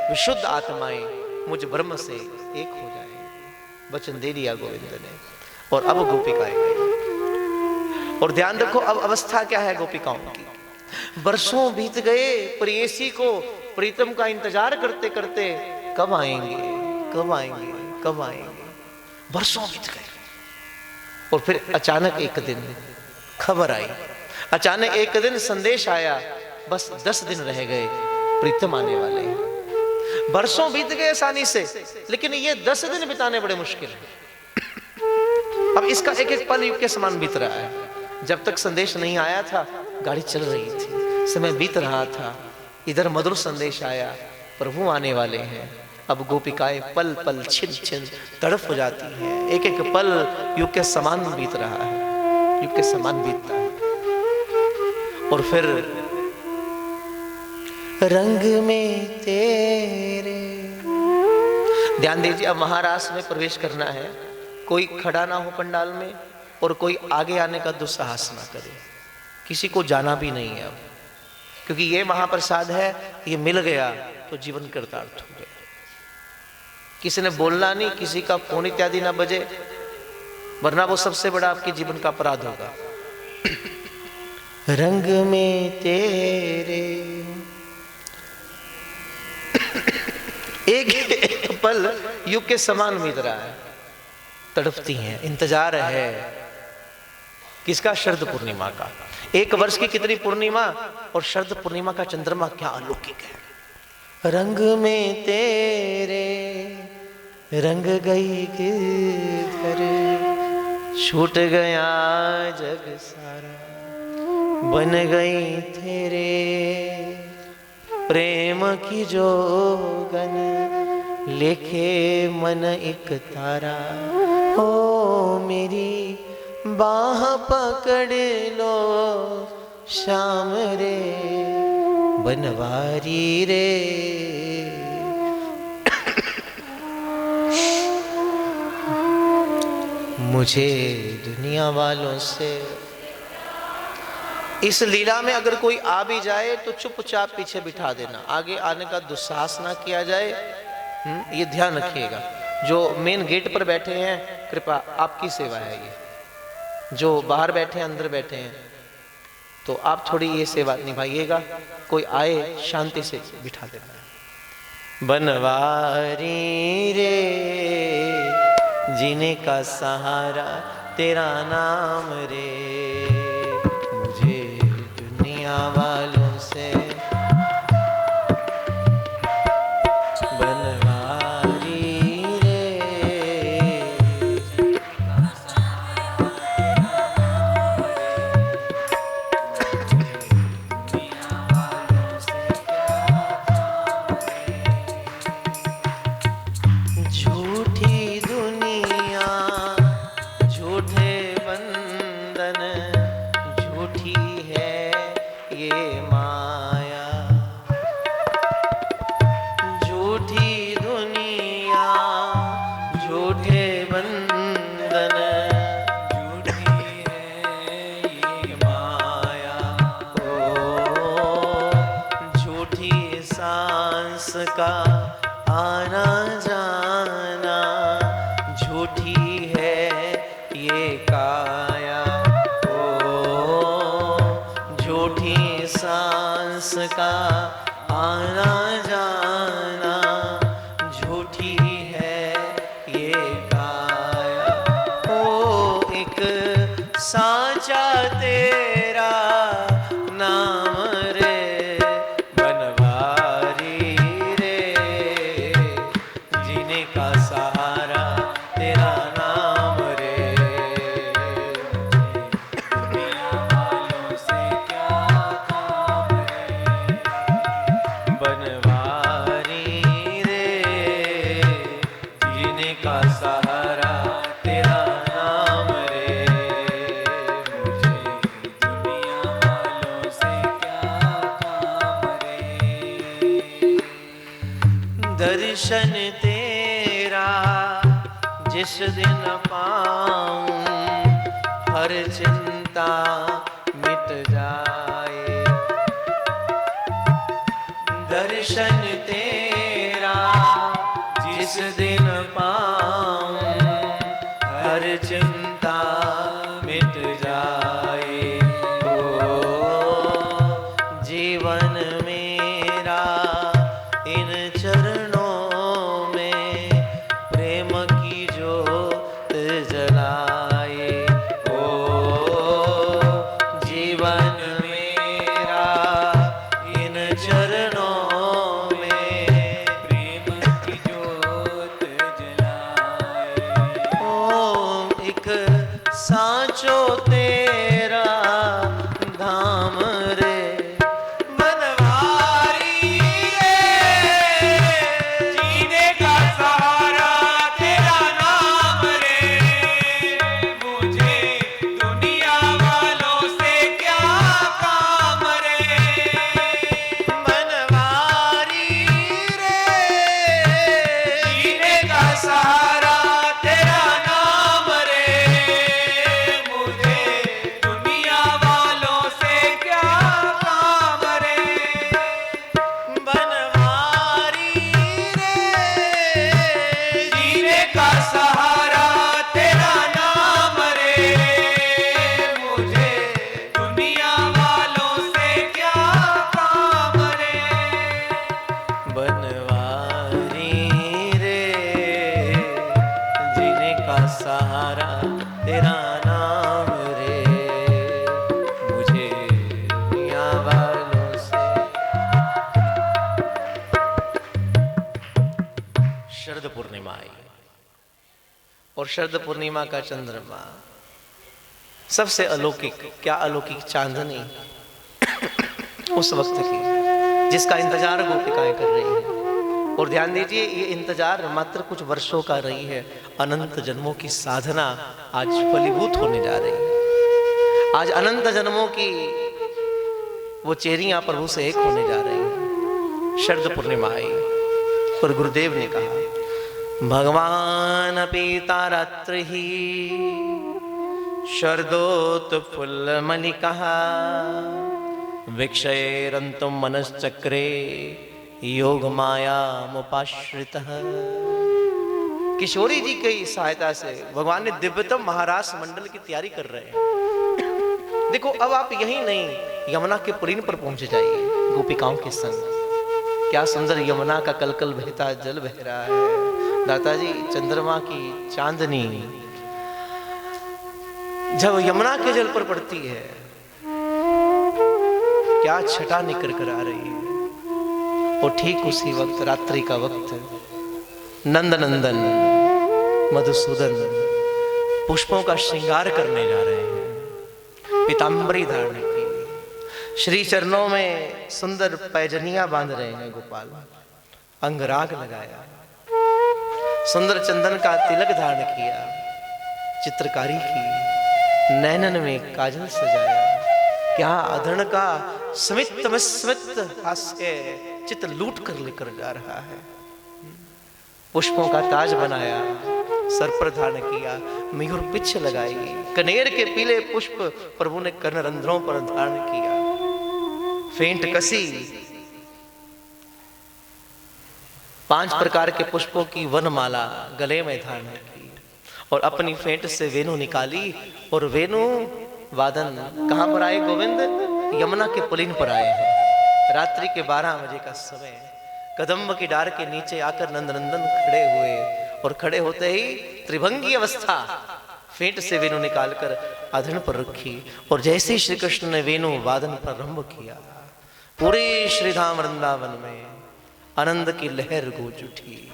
विशुद्ध आत्माएं मुझ ब्रह्म से एक हो जाए। वचन दे दिया गोविंद ने। और अब गोपिकाएं गई। और ध्यान रखो अब अवस्था क्या है गोपिकाओं की। वर्षों बीत गए प्रेयसी को प्रीतम का इंतजार करते करते, कब आएंगे, कब आएंगे, कब आएंगे। वर्षों बीत गए और फिर अचानक एक दिन खबर आई, अचानक एक दिन संदेश आया, बस 10 दिन रह गए, प्रीतम आने वाले हैं। वर्षों बीत गए आसानी से, लेकिन ये 10 दिन बिताने बड़े मुश्किल हैं। अब इसका एक एक पल युग के समान बीत रहा है। जब तक संदेश नहीं आया था, गाड़ी चल रही थी, समय बीत रहा था, इधर मधुर संदेश आया, प्रभु आने वाले हैं। अब गोपिकाएं पल पल छिन छिन तड़प हो जाती हैं। एक एक पल युग के समान बीत रहा है, युग के समान बीतता है। और फिर रंग में तेरे, ध्यान दीजिए, अब महाराष्ट्र में प्रवेश करना है, कोई खड़ा ना हो पंडाल में और कोई आगे आने का दुस्साहस ना करे, किसी को जाना भी नहीं है अब, क्योंकि ये महाप्रसाद है, ये मिल गया तो जीवन कृतार्थ हो गया। किसी ने बोलना नहीं, किसी का फोन इत्यादि ना बजे, वरना वो सबसे बड़ा आपके जीवन का अपराध होगा। रंग में तेरे, एक पल युग के समान बीत रहा है, तड़पती हैं, इंतजार है किसका? शरद पूर्णिमा का। एक वर्ष की कितनी पूर्णिमा, और शरद पूर्णिमा का चंद्रमा क्या अलौकिक है। रंग में तेरे रंग गई किधर, छूट गया जग सारा, बन गई तेरे प्रेम की जोगन, लेखे मन एक तारा। ओ मेरी बाह पकड़ लो श्याम रे, बनवारी रे। मुझे दुनिया वालों से, इस लीला में अगर कोई आ भी जाए तो चुपचाप पीछे बिठा देना, आगे आने का दुस्साहस ना किया जाए। ये ध्यान रखिएगा। जो मेन गेट पर बैठे हैं, कृपा आपकी सेवा है ये। जो बाहर बैठे हैं, अंदर बैठे हैं, तो आप थोड़ी ये सेवा निभाइएगा। कोई आए शांति से बिठा देना। बनवारी रे जीने का सहारा तेरा नाम रे, मुझे दुनिया वालों से का आना जाना, झूठी है ये काया। ओ झूठी सांस का आना जाना, झूठी है ये काया। ओ एक साचा तेरा नाम रे, सहारा तेरा नाम रे, दुनिया वालों से क्या काम है। बनवारी रे जीने का सहारा तेरा नाम रे, मुझे दुनिया वालों से क्या काम रे। दर्शन जिस दिन पाऊं हर चिंता मिट जाए। दर्शन तेरा जिस दिन पाऊं हर चिंता मिट जाए। ओ बनवारी रे, जीने का सहारा तेरा नाम रे, मुझे दुनिया वालों से। शरद पूर्णिमा आई और शरद पूर्णिमा का चंद्रमा सबसे अलौकिक, क्या अलौकिक चांदनी उस वक्त की, जिसका इंतजार गोपिकाएं कर रही हैं। और ध्यान दीजिए, ये इंतजार मात्र कुछ वर्षों का रही है, अनंत जन्मों की साधना आज फलीभूत होने जा रही है। आज अनंत जन्मों की वो चेरियां प्रभु से एक होने जा रही हैं। शरद पूर्णिमा आई और गुरुदेव ने कहा, भगवान पीता रात्र ही शरदोत्फुल्लमलिकः वीक्षयेरन्तुं मनश्चक्रे योगमायामुपाश्रितः। किशोरी जी की सहायता से भगवान ने दिव्यतम महारास मंडल की तैयारी कर रहे हैं। देखो, अब आप यहीं नहीं, यमुना के पुरीन पर पहुंच जाइए गोपिकाओं के संग। क्या सुंदर यमुना का कलकल बहता जल बह रहा है। दाता जी, चंद्रमा की चांदनी जब यमुना के जल पर पड़ती है, क्या छटा निकल कर आ रही है। और ठीक उसी वक्त, रात्रि का वक्त, नंद नंदन मधुसूदन पुष्पों का श्रृंगार करने जा रहे हैं। पीतांबरी धारण की, श्री चरणों में सुंदर पैजनियां बांध रहे हैं गोपाल, अंगराग लगाया, सुंदर चंदन का तिलक धारण किया, चित्रकारी की, नैनन में काजल सजाया। क्या अधरण का स्मित विस्मित हास्य चित लूट कर लेकर जा रहा है। पुष्पों का ताज बनाया, सर पर धारण किया, मयूर पिछ लगाई, कनेर के पीले पुष्प प्रभु ने कर्ण रंध्रों पर धारण किया, फेंट कसी, 5 प्रकार के पुष्पों की वनमाला गले में धारण की और अपनी फेंट से वेणु निकाली। और वेणु वादन कहां पर आए गोविंद? यमुना के पुलिन पर आए हैं। रात्रि के 12 बजे का समय, कदम्ब की डार के नीचे आकर नंदनंदन खड़े हुए और खड़े होते ही त्रिभंगी अवस्था, फेंट से वेणु निकालकर अधन पर रखी और जैसे ही श्री कृष्ण ने वेणु वादन प्रारंभ किया, पूरे श्रीधाम वृंदावन में आनंद की लहर गूंज उठी।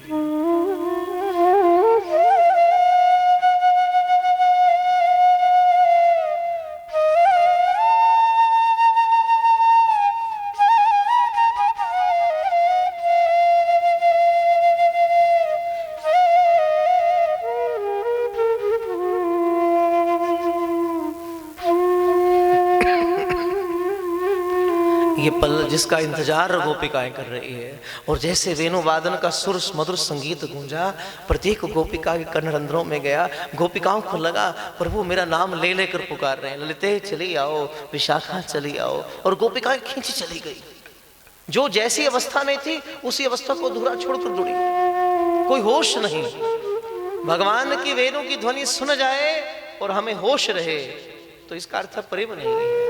ये पल जिसका इंतजार गोपिकाएं कर रही है। और जैसे वेणु वादन का सुर मधुर संगीत गूंजा, प्रत्येक गोपिका के कर्णरंध्रों में गया। गोपिकाओं को लगा प्रभु मेरा नाम ले लेकर पुकार रहे हैं, ललिते चली आओ, विशाखा चली आओ। और गोपिकाएं खींची चली गई। जो जैसी अवस्था में थी उसी अवस्था को धुरा छोड़कर दौड़ी, कोई होश नहीं। भगवान की वेणु की ध्वनि सुन जाए और हमें होश रहे तो इसका अर्थ प्रेम नहीं है।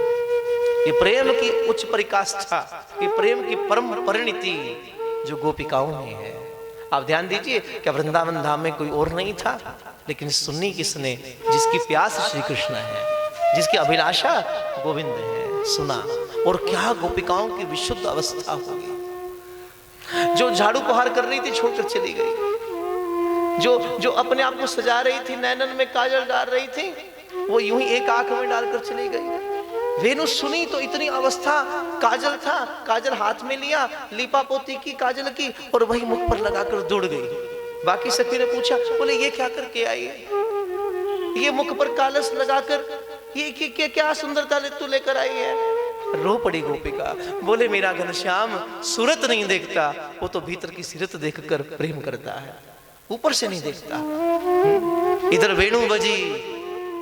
ये प्रेम की उच्च परिकाष्ठा, ये प्रेम की परम परिणति जो गोपिकाओं में है। आप ध्यान दीजिए, क्या वृंदावन धाम में कोई और नहीं था? लेकिन सुननी किसने? जिसकी प्यास श्री कृष्ण है, जिसकी अभिलाषा गोविंद है, सुना। और क्या गोपिकाओं की विशुद्ध अवस्था होगी। जो झाड़ू पहाड़ कर रही थी छोड़कर चली गई, जो अपने आप को सजा रही थी, नैनन में काजल डाल रही थी, वो यूं ही एक आंख में डालकर चली गई। वेणु सुनी तो इतनी अवस्था, काजल था, काजल हाथ में लिया, लीपा पोती की काजल की और वही मुख पर लगाकर दौड़ गई। बाकी सखी ने पूछा, बोले ये क्या करके आई है? ये मुख पर कालस लगाकर ये क्या सुंदरता तू लेकर आई है? रो पड़ी गोपिका। बोले मेरा घनश्याम सूरत नहीं देखता, वो तो भीतर की सीरत देखकर प्रेम करता है, ऊपर से नहीं देखता। इधर वेणु बजी,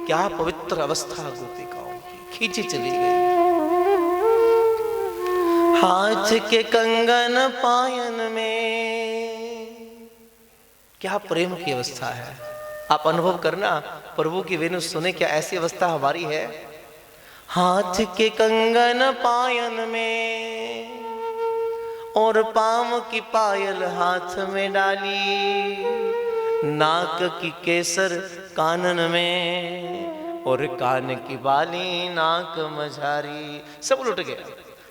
क्या पवित्र अवस्था गोपिकाओं की, खींची चली गई। हाथ के कंगन पायन में क्या प्रेम की अवस्था है। आप अनुभव करना, प्रभु की वेणु सुने, क्या ऐसी अवस्था हमारी है? हाथ के कंगन पायन में और पाँव की पायल हाथ में डाली, नाक की केसर कानन में, और कान की बाली नाक मझारी। सब लुट गया।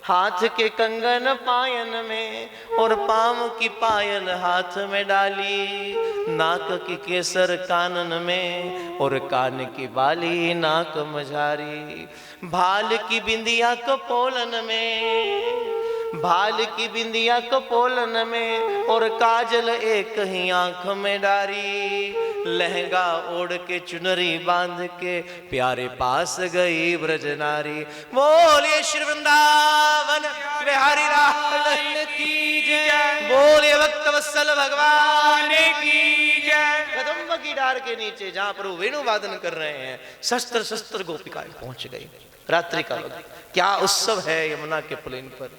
हाथ के कंगन पायन में, और पाँव की पायल हाथ में डाली, नाक की केसर कानन में, और कान की बाली नाक मझारी। भाल की बिंदिया कपोलन में, भाल की बिंदिया कपोलन में, और काजल एक ही आंख में डारी। लहंगा ओढ़ के चुनरी बांध के प्यारे पास गई ब्रजनारी। बोलिए श्री वृंदावन बिहारी लाल की जय, बोलिए भक्त वत्सल भगवान की जय। कदम्ब की डार के नीचे जहां पर वेणु वादन कर रहे हैं, शस्त्र शस्त्र गोपिकाएं पहुंच गई। रात्रि का वक्त, क्या उत्सव है यमुना के पुलिन पर।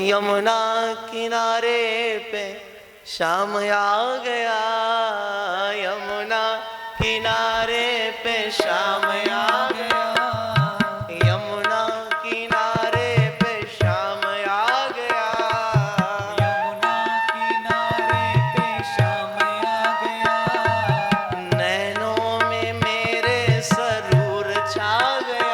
यमुना किनारे पे शाम आ गया, यमुना किनारे पे शाम आ गया, यमुना किनारे पे शाम आ गया, यमुना किनारे पे शाम आ गया। नैनों में मेरे सरूर छा गया,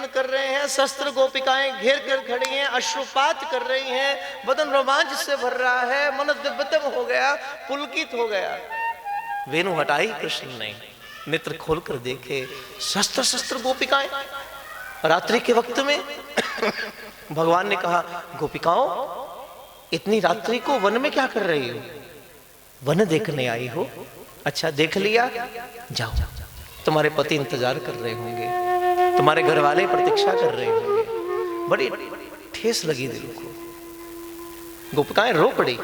कर रहे हैं, शस्त्र गोपिकाएं घेर कर खड़ी हैं, अश्रुपात कर रही हैं, बदन रोमांच से भर रहा है, मन दिव्यतम हो गया, पुलकित हो गया। वेणु हटाई कृष्ण ने, नेत्र खोलकर देखे, शस्त्र शस्त्र गोपिकाएं। रात्रि के वक्त में भगवान ने कहा, गोपिकाओं इतनी रात्रि को वन में क्या कर रही हो? वन देखने आई हो? अच्छा देख लिया, जाओ, तुम्हारे पति इंतजार कर रहे होंगे, तुम्हारे घर वाले प्रतीक्षा कर रहे होंगे। बड़ी ठेस लगी दिल को। गोपिकाएं रो पड़ी,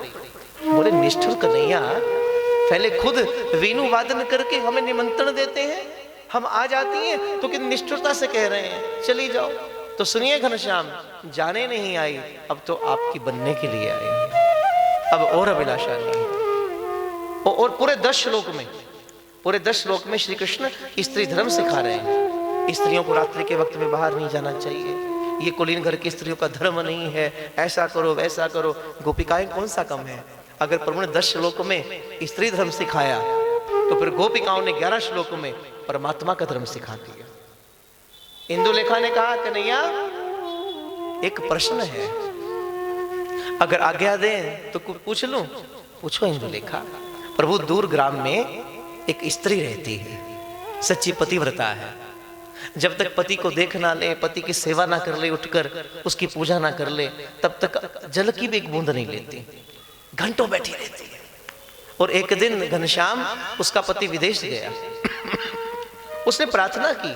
बोले निष्ठुर कन्हैया, पहले खुद वेणु वादन करके हमें निमंत्रण देते हैं, हम आ जाती हैं तो कितनी निष्ठुरता से कह रहे हैं चली जाओ। तो सुनिए घनश्याम, जाने नहीं आई, अब तो आपकी बनने के लिए आई, अब और अभिलाषा नहीं। और पूरे 10 श्लोक में श्री कृष्ण स्त्री धर्म सिखा रहे हैं। स्त्रियों को रात्रि के वक्त में बाहर नहीं जाना चाहिए, ये कुलीन घर की स्त्रियों का धर्म नहीं है, ऐसा करो वैसा करो। गोपिकाएं कौन सा कम है? अगर प्रभु ने 10 श्लोक में स्त्री धर्म सिखाया तो फिर गोपिकाओं ने 11 श्लोक में परमात्मा का धर्म सिखा दिया। इंदुलेखा ने कहा, कन्हैया एक प्रश्न है, अगर आज्ञा दें तो कुछ पूछ लूं? पूछो इंदुलेखा। प्रभु दूर ग्राम में एक स्त्री रहती है, सच्ची पतिव्रता है। जब तक पति को देख ना ले, पति की सेवा ना कर ले, उठकर उसकी पूजा ना कर ले, तब तक जल की भी एक बूंद नहीं लेती, घंटों बैठी रहती है। और एक दिन घनश्याम, उसका पति विदेश गया, उसने प्रार्थना की,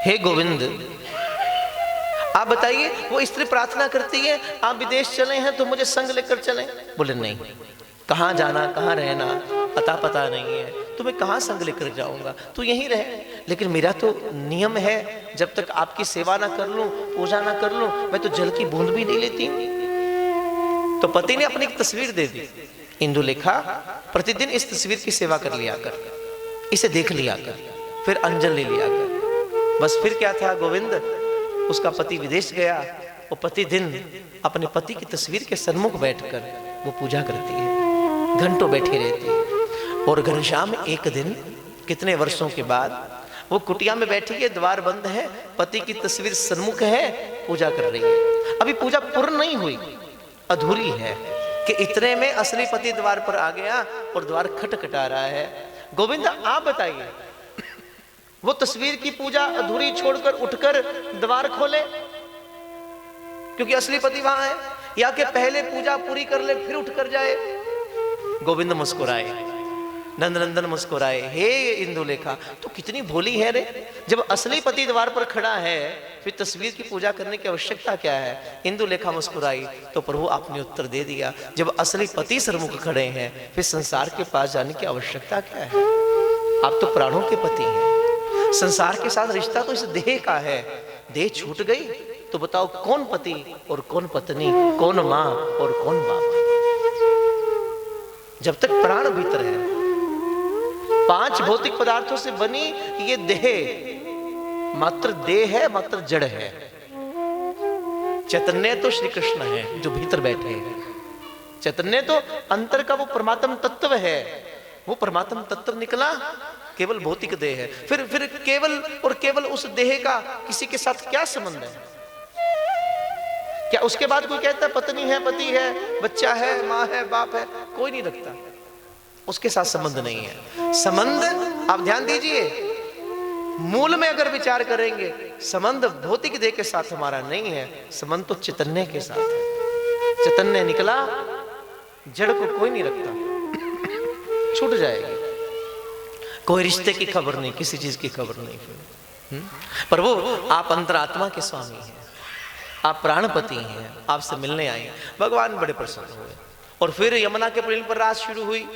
हे गोविंद आप बताइए, वो स्त्री प्रार्थना करती है आप विदेश चले हैं तो मुझे संग लेकर चलें। बोले नहीं, कहाँ जाना कहाँ रहना अता पता नहीं है, तुम्हें कहाँ संग लेकर जाऊंगा, तू यहीं रह। लेकिन मेरा तो नियम है, जब तक आपकी सेवा ना कर लूं, पूजा ना कर लूं, मैं तो जल की बूंद भी नहीं लेती। तो पति ने अपनी एक तस्वीर दे दी, इंदुलेखा प्रतिदिन इस तस्वीर की सेवा कर लिया कर, इसे देख लिया कर, फिर अंजल ले लिया कर। बस फिर क्या था गोविंद, उसका पति विदेश गया, वो प्रतिदिन अपने पति की तस्वीर के सन्मुख बैठकर वो पूजा करती है, घंटों बैठी रहती है। और घनश्याम एक दिन कितने वर्षों के बाद वो कुटिया में बैठी है, द्वार बंद है, पति की तस्वीर सन्मुख है, पूजा कर रही है। अभी पूजा पूर्ण नहीं हुई, अधूरी है कि इतने में असली पति द्वार पर आ गया और द्वार खटखटा रहा है। गोविंद आप बताइए, वो तस्वीर की पूजा अधूरी छोड़कर उठकर द्वार खोले क्योंकि असली पति वहां है, या कि पहले पूजा पूरी कर ले फिर उठ कर जाए? गोविंद मुस्कुराए, नंदनंदन मुस्कुराए, हे इंदुलेखा तो कितनी भोली है रे। जब असली पति द्वार पर खड़ा है फिर तस्वीर की पूजा करने की आवश्यकता क्या है। इंदुलेखा मुस्कुराई तो प्रभु आपने उत्तर दे दिया, जब असली पति सरमुख खड़े हैं फिर संसार के पास जाने की आवश्यकता क्या है। आप तो प्राणों के पति हैं, संसार के साथ रिश्ता तो इस देह का है। देह छूट गई तो बताओ कौन पति और कौन पत्नी, कौन मां और कौन बाप। जब तक प्राण भीतर है, 5 भौतिक पदार्थों से बनी ये देह मात्र देह है, मात्र जड़ है। चैतन्य तो श्री कृष्ण है जो भीतर बैठे हैं। चैतन्य तो अंतर का वो परमात्म तत्व है। वो परमात्म तत्व निकला केवल भौतिक देह है। फिर केवल और केवल उस देह का किसी के साथ क्या संबंध है। क्या उसके बाद कोई कहता है पत्नी है, पति है, बच्चा है, माँ है, बाप है, कोई नहीं रखता। उसके साथ संबंध नहीं है। संबंध आप ध्यान दीजिए, मूल में अगर विचार करेंगे संबंध भौतिक देह के साथ हमारा नहीं है, संबंध तो चैतन्य के साथ है। चैतन्य निकला, जड़ को कोई नहीं रखता, छूट जाएगी। कोई रिश्ते की खबर नहीं, किसी चीज की खबर नहीं। प्रभु आप अंतरात्मा के स्वामी हैं, आप प्राणपति हैं, आपसे मिलने आए। भगवान बड़े प्रसन्न हुए और फिर यमुना के प्रेम पर रास शुरू हुई।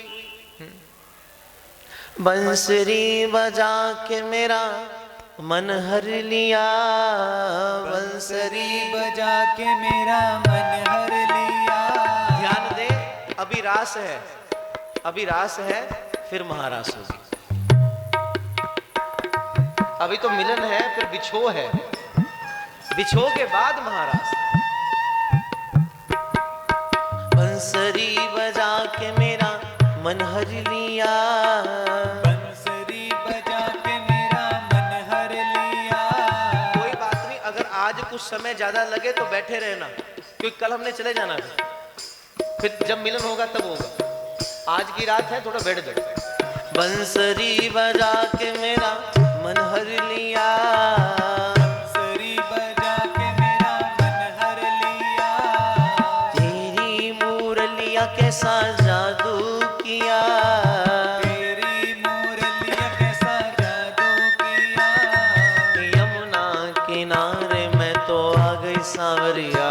बंसरी बजा के मेरा मन हर लिया, बंसरी बजा के मेरा मन हर लिया। ध्यान दे, अभी रास है, अभी रास है, फिर महारास होगी। अभी तो मिलन है, फिर बिछो है, बिछो के बाद महारास। बंसरी बजा के मेरा मन हर लिया, बंसरी बजा के मेरा मन हर लिया। कोई बात नहीं, अगर आज कुछ समय ज्यादा लगे तो बैठे रहना, क्योंकि कल हमने चले जाना है। फिर जब मिलन होगा तब होगा। आज की रात है, थोड़ा बैठ जाओ। बंसरी बजा के मेरा मन हर लिया, बंसरी बजा के मेरा मन हर लिया। तेरी मुरलिया कैसा जादू किया, तेरी मुरलिया कैसा जादू किया। यमुना किनारे मैं तो आ गई सांवरिया,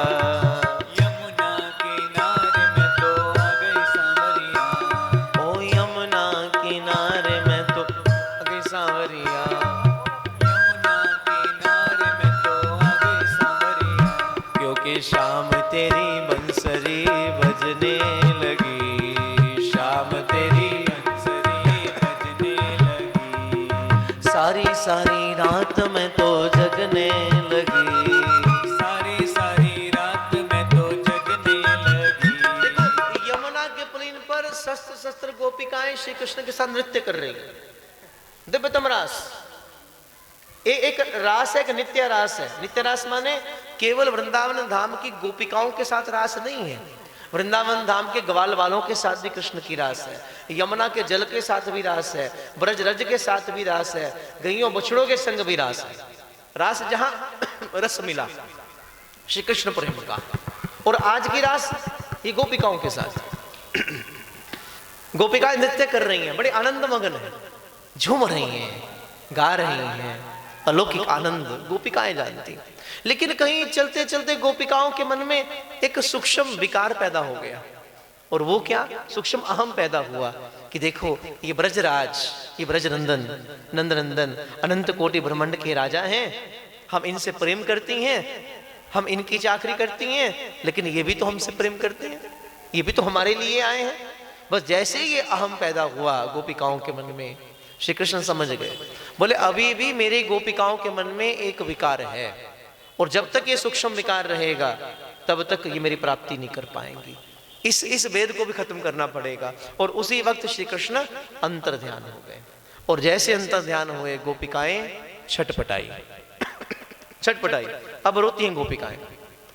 यमुना किनारे मैं तो आ गई सांवरिया। ओ यमुना किनारे मैं तो आ गई सांवरिया, यमुना किनारे मैं तो आ गई सांवरिया। क्योंकि शाम तेरी बंसरी बजने लगी, शाम तेरी बंसरी बजने लगी। सारी सारी रात में तो जगने लगी, सारी सारी रात में तो जगने लगी। देखो यमुना के पुलिन पर शस्त्र शस्त्र गोपिकाएं श्री कृष्ण के साथ नृत्य कर रही हैं। दिव्यतम रास, एक रास है, एक नित्य रास है। नित्य रास माने केवल वृंदावन धाम की गोपिकाओं के साथ रास नहीं है, वृंदावन धाम के ग्वाल वालों के साथ भी कृष्ण की रास है, यमुना के जल के साथ भी रास है, ब्रज रज के साथ भी रास है, गैयों बछड़ों के संग भी रास है। रास जहां रस मिला श्री कृष्ण प्रेम का। और आज की रास ये गोपिकाओं के साथ। गोपिकाएं नृत्य कर रही हैं, बड़े आनंद मगन है, झूम रही हैं, गा रही हैं, अलौकिक आनंद गोपिकाएं जानती। लेकिन कहीं चलते चलते गोपिकाओं के मन में एक सूक्ष्म विकार पैदा हो गया। और वो क्या? सूक्ष्म अहम पैदा हुआ कि देखो ये ब्रजराज, ये ब्रजनंदन, नंदनंदन अनंत कोटि ब्रह्मांड के राजा हैं, हम इनसे प्रेम करती हैं, हम इनकी चाकरी करती हैं, लेकिन ये भी तो हमसे प्रेम करते हैं, ये भी तो हमारे लिए आए हैं। बस जैसे ही ये अहम पैदा हुआ गोपिकाओं के मन में, श्री कृष्ण समझ गए, बोले अभी भी मेरी गोपिकाओं के मन में एक विकार है, और जब तक ये सूक्ष्म विकार रहेगा तब तक ये मेरी प्राप्ति नहीं कर पाएंगी। इस भेद को भी खत्म करना पड़ेगा। और उसी वक्त श्री कृष्ण अंतर ध्यान हो गए, और जैसे अंतर ध्यान हुए गोपिकाएं छटपटाई, छटपटाई। अब रोती हैं गोपिकाएं।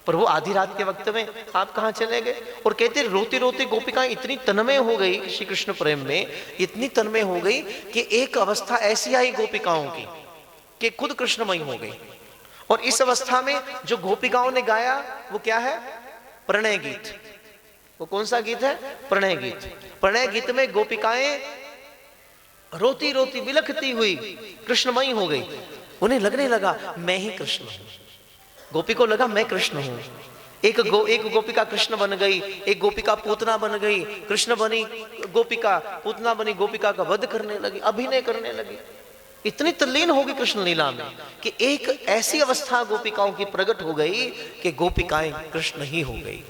पर वो आधी रात के वक्त में आप कहाँ चले गए? और कहते रोती रोती गोपिकाएं इतनी तन्मय हो गई श्री कृष्ण प्रेम में, इतनी तन्मय हो गई कि एक अवस्था ऐसी आई गोपिकाओं की कि खुद कृष्णमयी हो गई। और इस अवस्था में जो गोपिकाओं ने गाया वो क्या है? प्रणय गीत। वो कौन सा गीत है? प्रणय गीत। प्रणय गीत में गोपिकाएं रोती रोती बिलखती हुई कृष्णमयी हो गई। उन्हें लगने लगा मैं ही कृष्ण हूं। गोपी को लगा मैं कृष्ण हूं। एक गोपिका कृष्ण बन गई, एक गोपिका पूतना बन गई। कृष्ण बनी गोपिका, पूतना बनी गोपिका का वध करने लगी, अभिनय करने लगी। इतनी तल्लीन होगी कृष्ण लीला में कि एक ऐसी अवस्था गोपिकाओं की प्रकट हो गई कि गोपिकाएं कृष्ण ही हो गई।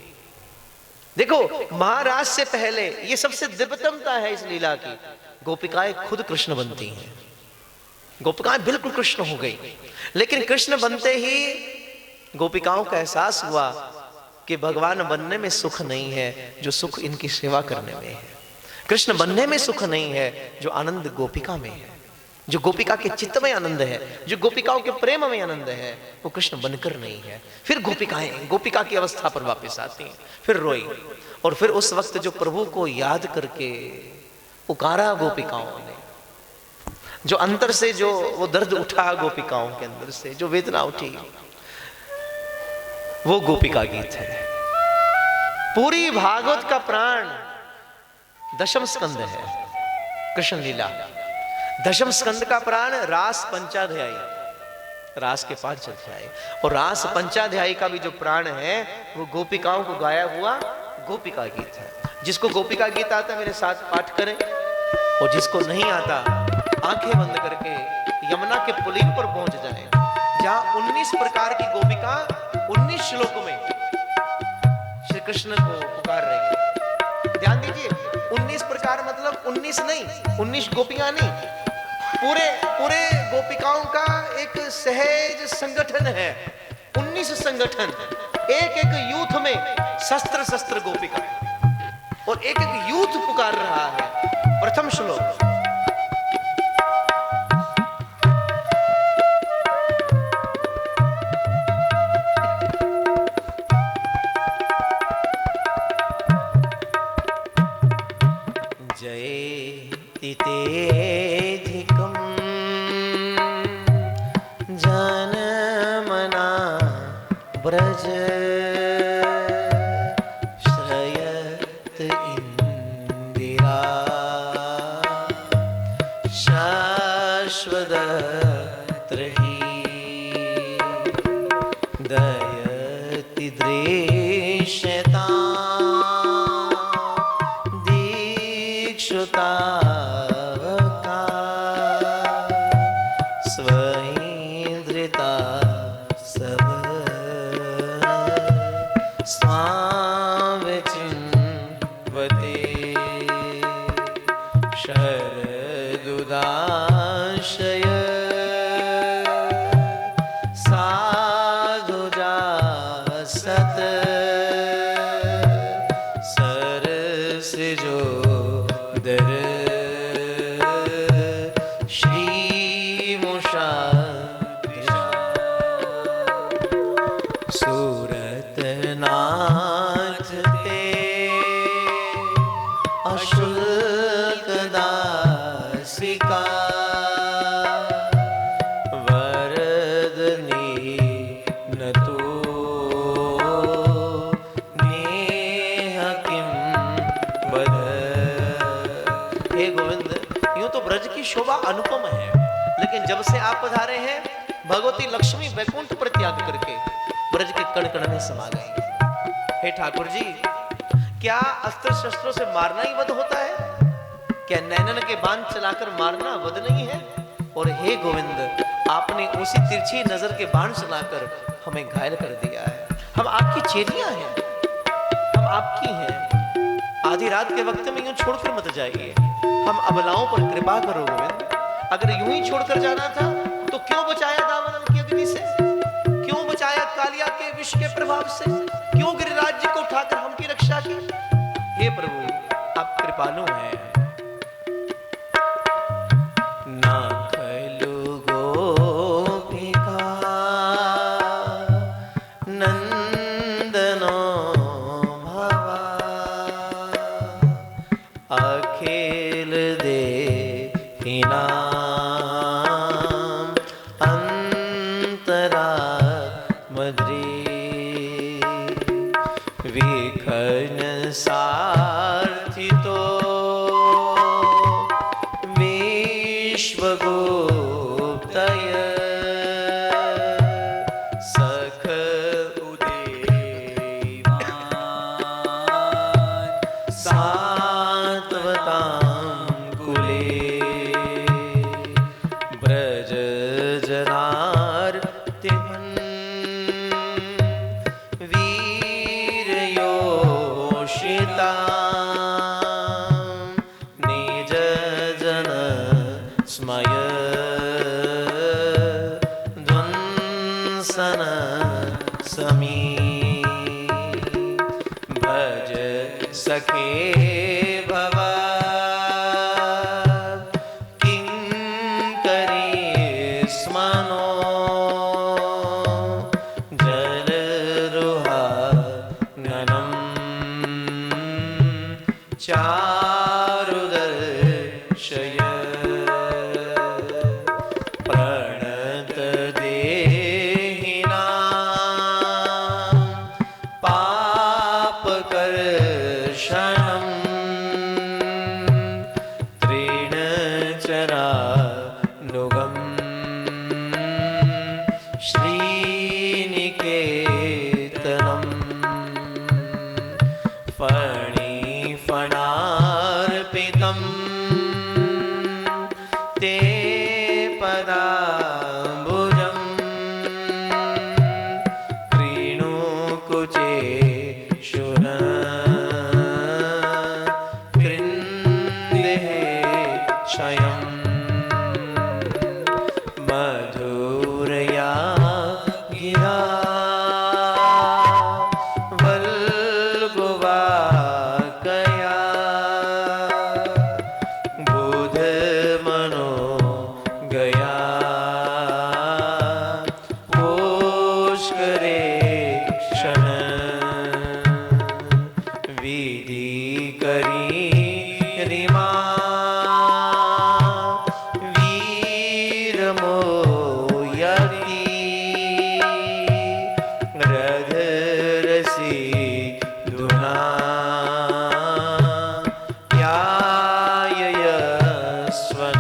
देखो, महाराज से पहले ये सबसे दिव्यतमता है इस लीला की, गोपिकाएं खुद कृष्ण बनती हैं। गोपिकाएं बिल्कुल कृष्ण हो गई। लेकिन कृष्ण बनते ही गोपिकाओं का एहसास हुआ कि भगवान बनने में सुख नहीं है, जो सुख इनकी सेवा करने में है। कृष्ण बनने में सुख नहीं है, जो आनंद गोपिका में है, जो गोपिका के चित्त में आनंद है, जो गोपिकाओं के प्रेम में आनंद है, वो कृष्ण बनकर नहीं है। फिर गोपिकाएं गोपिका की अवस्था पर वापस आती हैं, फिर रोई। और फिर उस वक्त जो प्रभु को याद करके पुकारा गोपिकाओं ने, जो अंतर से जो वो दर्द उठा गोपिकाओं के अंदर से, जो वेदना उठी, वो गोपिका गीत है। पूरी भागवत का प्राण दशम स्कंद है, कृष्ण लीला। दशम स्कंद का प्राण रास पंचाध्यायी, रास के 5 अध्याय, और रास पंचाध्यायी का भी जो प्राण है वो गोपिकाओं को गाया हुआ गोपिका गीत है। जिसको गोपिका गीत आता है मेरे साथ पाठ करें, और जिसको नहीं आता आंखें बंद करके यमुना के पुलिन पर पहुंच जाए, जहां 19 प्रकार की गोपिका 19 श्लोकों में श्री कृष्ण को पुकार रही है। ध्यान दीजिए, 19 प्रकार मतलब 19 नहीं, 19 गोपियां नहीं, पूरे गोपिकाओं का एक सहज संगठन है। 19 संगठन, एक यूथ में शस्त्र गोपिका, और एक यूथ पुकार रहा है। प्रथम श्लोक, ब्रज श्रयत इंदिरा शाश्वत दयति दृश्यता दीक्षुता स्वइंद्रिता शरदुदाशय साधुजा सत सरसिजो दर श्रीमुषा सूरत नाथ ते अशुल्क दासिका वरदनी न तो नेह किम बद। हे गोविंद, यूं तो ब्रज की शोभा अनुपम है, लेकिन जब से आप पधारे हैं भगवती लक्ष्मी वैकुंठ पर त्याग करके ब्रज के कण कण में समा गई। हे ठाकुर जी, क्या अस्त्र शस्त्रों से मारना ही वध होता है? क्या नैनन के बाण चलाकर मारना वध नहीं है? और हे गोविंद, आपने उसी तिरछी नजर के बाण चलाकर हमें घायल कर दिया है। हम आपकी चेलियां हैं, हम आपकी हैं। आधी रात के वक्त में यूं छोड़कर मत जाइए, हम अबलाओं पर कृपा करो गोविंद। अगर यूं ही छोड़कर जाना था तो क्यों बचाया दावानल की अग्नि से, क्यों बचाया कालिया के विष के प्रभाव से, क्यों गिरिराज जी को उठाकर हम की रक्षा की? हे प्रभु, आप कृपालु हैं। ना खलु गोपिका नंदनो भवा अखिल देहिना अंतरा मद्री विघ्न सा विश्वगुप्तय सख उदेवान् सात्वतां कुले ब्रज जनार्तिहन् वीरयोषिता निज जन स्मय ध्वंसन समी भज सखे भवा किंकरी स्मनो जलरुहा ननम चारुदर्शय प्रणत देहिनां पापकर्षणं तृणचरानुगं श्रीनिकेतनम् फणिफणार्पितं ते पदाम्बुजं क्रीणुकुचे शुन कृन्देः क्षयं मधुरया गिरा वल्गुवाकया बुध मनो गया पुष्करे क्षण विधि करी रिमा वीरमोयति रधरसी दुना यायस्वन।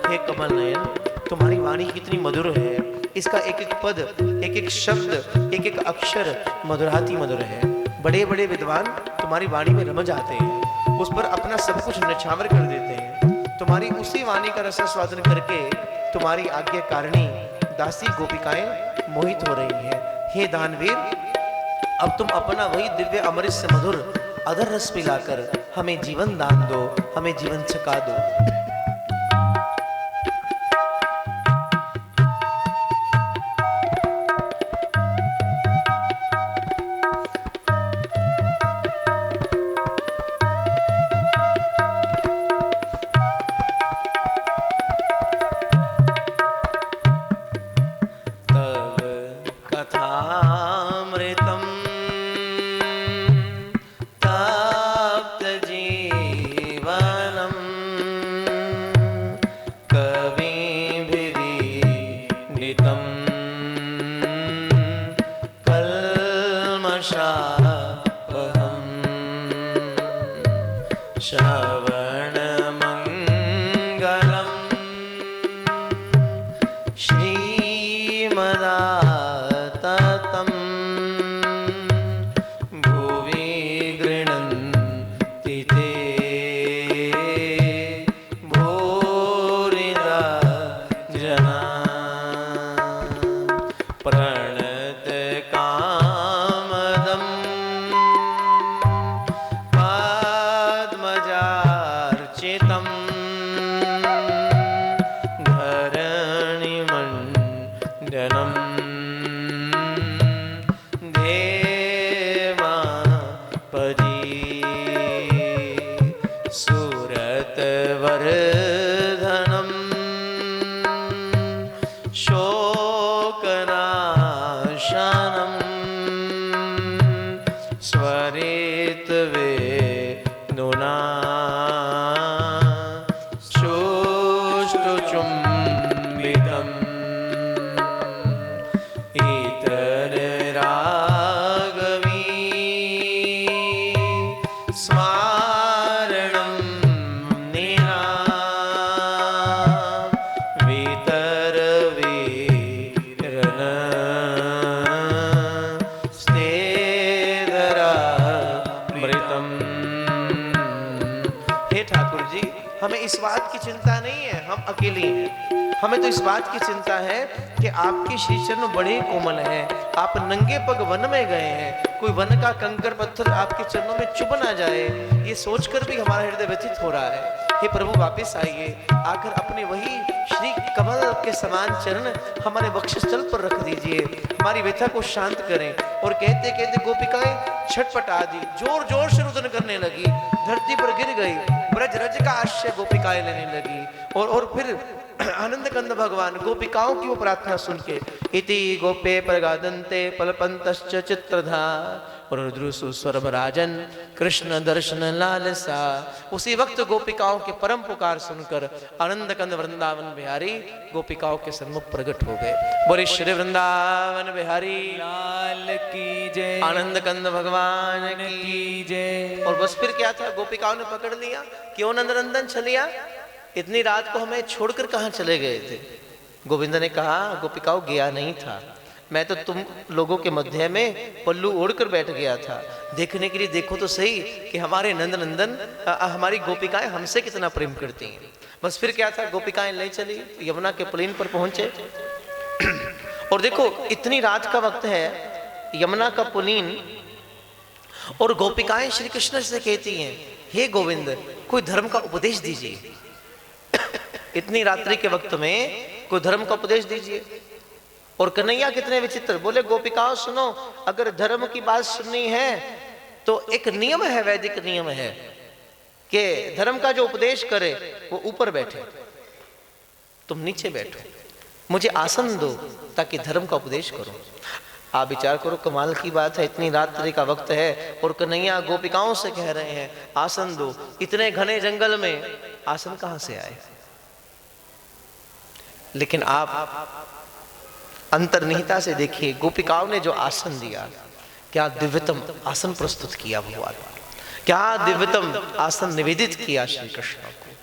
हे कमल नयन, तुम्हारी वाणी कितनी मधुर है। इसका एक एक पद, एक एक शब्द, एक एक अक्षर मधुराति मधुर है। बड़े बड़े विद्वान तुम्हारी वाणी में रम जाते हैं, उस पर अपना सब कुछ न्यौछावर कर देते हैं। तुम्हारी उसी वाणी का रसास्वादन करके तुम्हारी आज्ञाकारिणी दासी गोपिकाएं मोहित हो रही हैं। हे दानवीर, अब तुम अपना वही दिव्य अमृत से मधुर अधर रस पिलाकर हमें जीवन दान दो, हमें जीवन छका दो। तव कथामृतं तप्तजीवनं कविभिरीडितं कल्मषापहम् श्रवणमङ्गलम् श्रीमदाततं भुवि गृह्णन्ति ते भूरिदा जना प्रणतकामदं पद्मजार्चितं धरणिमण्डनं देवापदी सुरतवर्धनं शोकनाशनं स्वरितवे नुना चुम्बितम् इतररागवी स्मारणं निरा इस बात की चिंता नहीं है हम अकेले हैं, हमें तो इस बात की चिंता है कि आपके श्री चरण बड़े कोमल हैं, आप नंगे पग वन में गए हैं, कोई वन का कंकड़ पत्थर आपके चरणों में चुभ ना जाए, ये सोचकर भी हमारा हृदय व्यथित हो रहा है। हे प्रभु वापस आइए, आकर अपने वही श्री कमल के समान चरण हमारे वक्षस्थल पर रख दीजिए, हमारी व्यथा को शांत करें। और कहते कहते गोपिकाएं छटपटा दी, जोर जोर से रुदन करने लगी, धरती पर गिर गई, ब्रज रज का आश्रय गोपिकाएं लेने लगी। और फिर आनंद कंद भगवान गोपिकाओं की वो प्रार्थना सुन के इति गोपे प्रगादन्ते पलपन्तश्च चित्रधार रुद्रुसु स्वरभराजन कृष्ण दर्शन लालसा। उसी वक्त गोपिकाओं के परम पुकार सुनकर आनंद कंद वृंदावन बिहारी गोपिकाओं के सन्मुख प्रकट हो गए। बोले श्री वृंदावन बिहारी लाल की जय, आनंद कंद भगवान की जय। और बस फिर क्या था, गोपिकाओं ने पकड़ लिया, क्यों नंदनंदन चलिया, इतनी रात को हमें छोड़कर कहाँ चले गए थे। गोविंद ने कहा, गोपिकाओं गया नहीं था, मैं तो तुम लोगों के मध्य में पल्लू ओढ़कर बैठ गया था, देखने के लिए देखो तो सही कि हमारे नंदनंदन हमारी गोपिकाएं हमसे कितना प्रेम करती हैं। बस फिर क्या था, गोपिकाएं ले चली, यमुना के पुलीन पर पहुंचे। और देखो इतनी रात का वक्त है, यमुना का पुलीन, और गोपिकाएं श्री कृष्ण से कहती हैं, हे गोविंद कोई धर्म का उपदेश दीजिए, इतनी रात्रि के वक्त में कोई धर्म का उपदेश दीजिए। और कन्हैया कितने विचित्र, बोले गोपिकाओं सुनो, अगर धर्म की बात सुननी है तो एक नियम है, वैदिक नियम है कि धर्म का जो उपदेश करे वो ऊपर बैठे, तुम नीचे बैठो, मुझे आसन दो ताकि धर्म का उपदेश करो। आप विचार करो, कमाल की बात है, इतनी रात्रि का वक्त है और कन्हैया गोपिकाओं से कह रहे हैं आसन दो। इतने घने जंगल में आसन कहां से आए। लेकिन आप अंतर्निहिता से देखिए, गोपिकाओं ने जो आसन दिया, क्या दिव्यतम आसन प्रस्तुत किया भगवान, क्या दिव्यतम आसन निवेदित किया श्री कृष्ण को।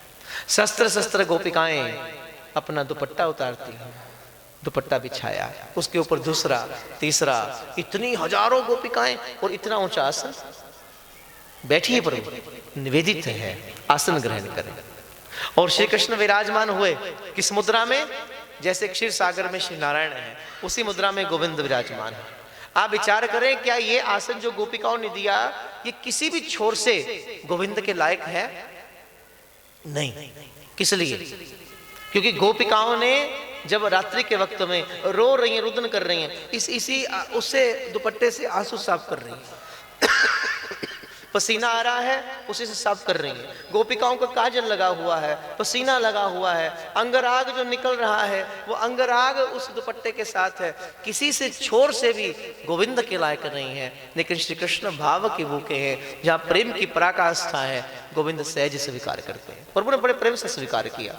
शस्त्र शस्त्र गोपिकाएं अपना दुपट्टा उतारती हैं, दुपट्टा बिछाया, उसके ऊपर दूसरा तीसरा, इतनी हजारों गोपिकाएं और इतना ऊंचा आसन। बैठिए प्रभु, निवेदित है, आसन ग्रहण करें। और श्री कृष्ण विराजमान हुए किस मुद्रा में, जैसे क्षीर सागर में श्री नारायण है, उसी मुद्रा में गोविंद विराजमान है। आप विचार करें, क्या ये आसन जो गोपिकाओं ने दिया ये किसी भी छोर से गोविंद के लायक है? नहीं। किस लिए? क्योंकि गोपिकाओं ने जब रात्रि के वक्त में रो रही हैं, रुदन कर रही हैं, इसी उससे दुपट्टे से आंसू साफ कर रही हैं, पसीना आ रहा है उसी से साफ कर रही है। गोपिकाओं का काजल लगा हुआ है, पसीना लगा हुआ है, अंगराग जो निकल रहा है वो अंगराग उस दुपट्टे के साथ है, किसी से छोर से भी गोविंद के लायक नहीं है। लेकिन श्री कृष्ण भाव के भूखे हैं, जहाँ प्रेम की पराकाष्ठा है गोविंद सहज स्वीकार करते हैं। प्रभु ने बड़े प्रेम से स्वीकार किया।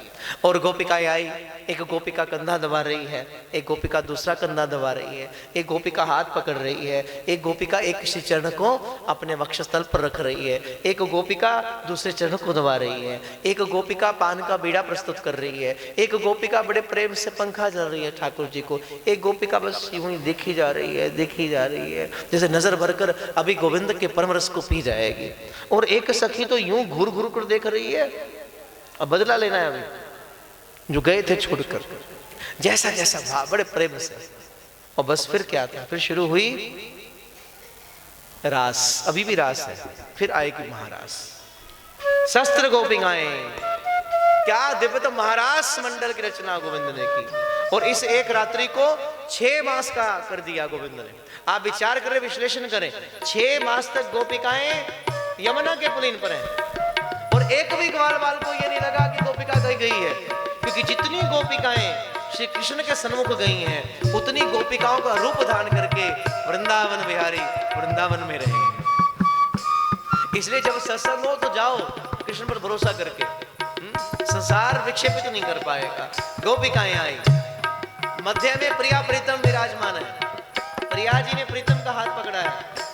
और गोपिकाएं आई, एक गोपिका कंधा दबा रही है, एक गोपिका दूसरा कंधा दबा रही है, एक गोपिका हाथ पकड़ रही है, एक गोपिका एक श्री चरण को अपने वक्षस्थल पर रख रही है, एक गोपिका दूसरे चरण को दबा रही है, एक गोपिका पान का बीड़ा प्रस्तुत कर रही है, एक गोपिका बड़े प्रेम से पंखा जल रही है ठाकुर जी को, एक गोपिका बस यूं ही देखी जा रही है, देखी जा रही है, जैसे नजर भरकर अभी गोविंद के परम रस को पी जाएगी। और एक सखी तो यूं घूर घूर कर देख रही है, अब बदला लेना है अभी जो गए थे छोड़कर, जैसा जैसा भाव, बड़े प्रेम से। और बस फिर क्या था, फिर शुरू हुई रास, अभी भी रास है, फिर आएगी महारास। शस्त्र गोपिकाएं, क्या दिव्य महारास मंडल की रचना गोविंद ने की। और इस एक रात्रि को 6 मास का कर दिया गोविंद ने। आप विचार करें, विश्लेषण करें, 6 मास तक गोपिकाएं यमुना के पुलीन पर हैं और एक भी ग्वाल बाल को यह नहीं लगा कि गोपिका कहीं गई है, क्योंकि जितनी गोपिकाएं श्री कृष्ण के सन्मुख गई हैं उतनी गोपिकाओं का रूप धारण करके वृंदावन बिहारी वृंदावन में रहे। इसलिए जब सत्संग हो तो जाओ कृष्ण पर भरोसा करके, संसार विक्षेपित नहीं कर पाएगा। गोपिकाएं आई, मध्य में प्रिया प्रीतम विराजमान है, प्रिया जी ने प्रीतम का हाथ पकड़ा है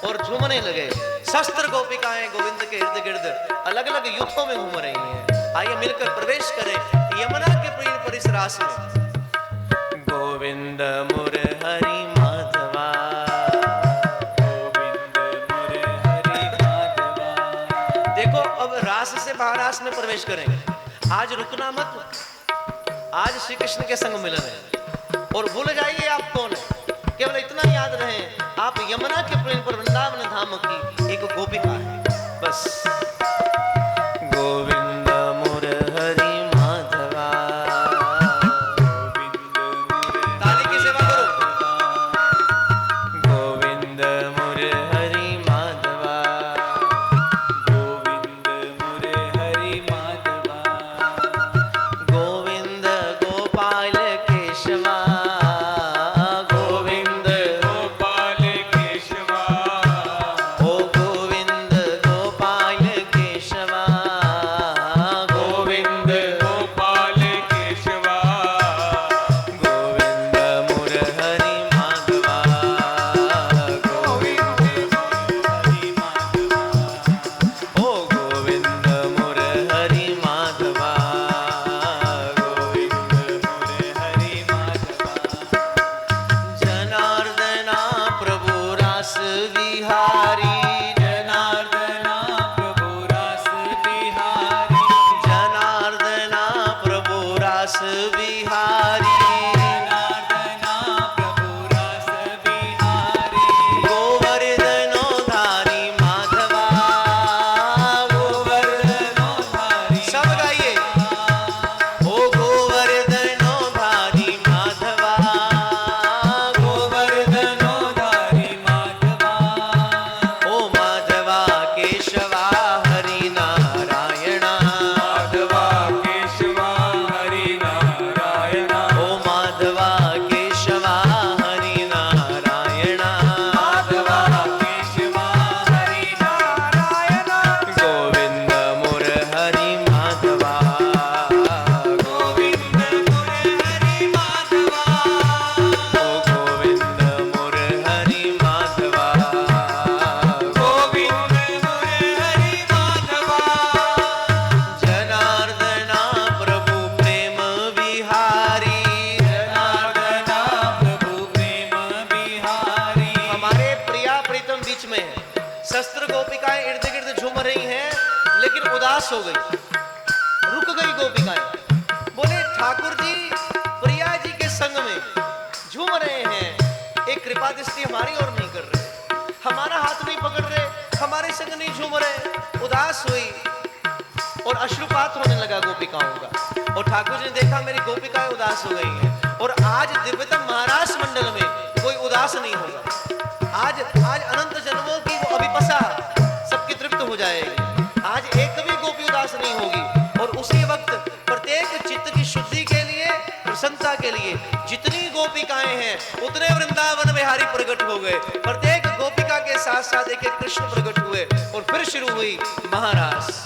और झूमने लगे। शस्त्र गोपिकाएं गोविंद के इर्द गिर्द अलग अलग युद्धों में घूम रही हैं। आइए मिलकर प्रवेश करें यमुना के पुलीन पर इस रास में। गोविंद मुरहरि माधवा, गोविंद मुरहरि माधवा। देखो अब रास से महारास में प्रवेश करेंगे। आज रुकना मत, आज श्री कृष्ण के संग मिलन है और भूल जाइए आप कौन है। केवल इतना याद रहे आप यमुना के प्रेम पर वृंदावन धाम की एक गोपिका है बस। गोविंद मुरहरि माधवा, ताली की सेवा करो। गोविंद मुरहरि माधवा, गोविंद मुरहरि माधवा, गोविंद गोपाल केशवा, गोविंद गोपाल केशवा, ओ गोविंद गोपाल केशवा, गोविंद गोपाल केशवा, गोविंद मुरहरि माधवा, गोविंद मुरहरि माधवा, ओ गोविंद मुरहरि माधवा, गोविंद मुरहरि माधवा, जनार्दना प्रभु रास विहारी, जनार्दना प्रभु रास बिहारी, जनार्दना प्रभु रास विहारी, जनार्दना प्रभु रास बिहारी, गोवर्धनो धारी माधवा, गोवर्धनो धारी, सब गाइए। ओ गोवर्धनो धारी माधवा, गोवर्धनो धारी माधवा, ओ माधवा केशवा हरि नारायणा, माधवा केशवा हरि नारायणा, ओ माधवा केशवा हरि नारायणा, माधवा केशवा हरि नारायणा, गोविंद मुरहरि माधवा, गोविंद मुरहरि माधवा, ओ गोविंद मुरहरि माधवा, गोविंद मुरहरि माधवा, जनार्दना प्रभु प्रेम विहारी, जनार्दना प्रभु प्रेम बिहारी, हमारे प्रिया प्रीतम बीच में है। शस्त्र गोपिकाएं इर्द गिर्द झूम रही हैं लेकिन उदास हो गई, रुक गई गोपिकाएं। बोले ठाकुर जी प्रिया जी के संग में झूम रहे हैं, एक कृपा दृष्टि हमारी ओर नहीं कर रहे, हमारा हाथ नहीं पकड़ रहे, हमारे संग नहीं झूम रहे। उदास हुई और अश्रुपात होने लगा गोपिकाओं का। और ठाकुर जी ने देखा मेरी गोपिकाएं उदास हो गई हैं और आज दिव्यतम महाराज मंडल में कोई उदास नहीं होगा। आज अनंत जन्मों की वो अभिपसा सबकी तृप्त हो जाएगी। आज एक भी गोपी उदास नहीं होगी। और उसी वक्त प्रत्येक चित्त की शुद्धि के लिए, प्रसन्नता के लिए जितनी गोपिकाएं हैं उतने वृंदावन बिहारी प्रकट हो गए। प्रत्येक गोपिका के साथ साथ एक एक कृष्ण प्रकट हुए और फिर शुरू हुई महारास।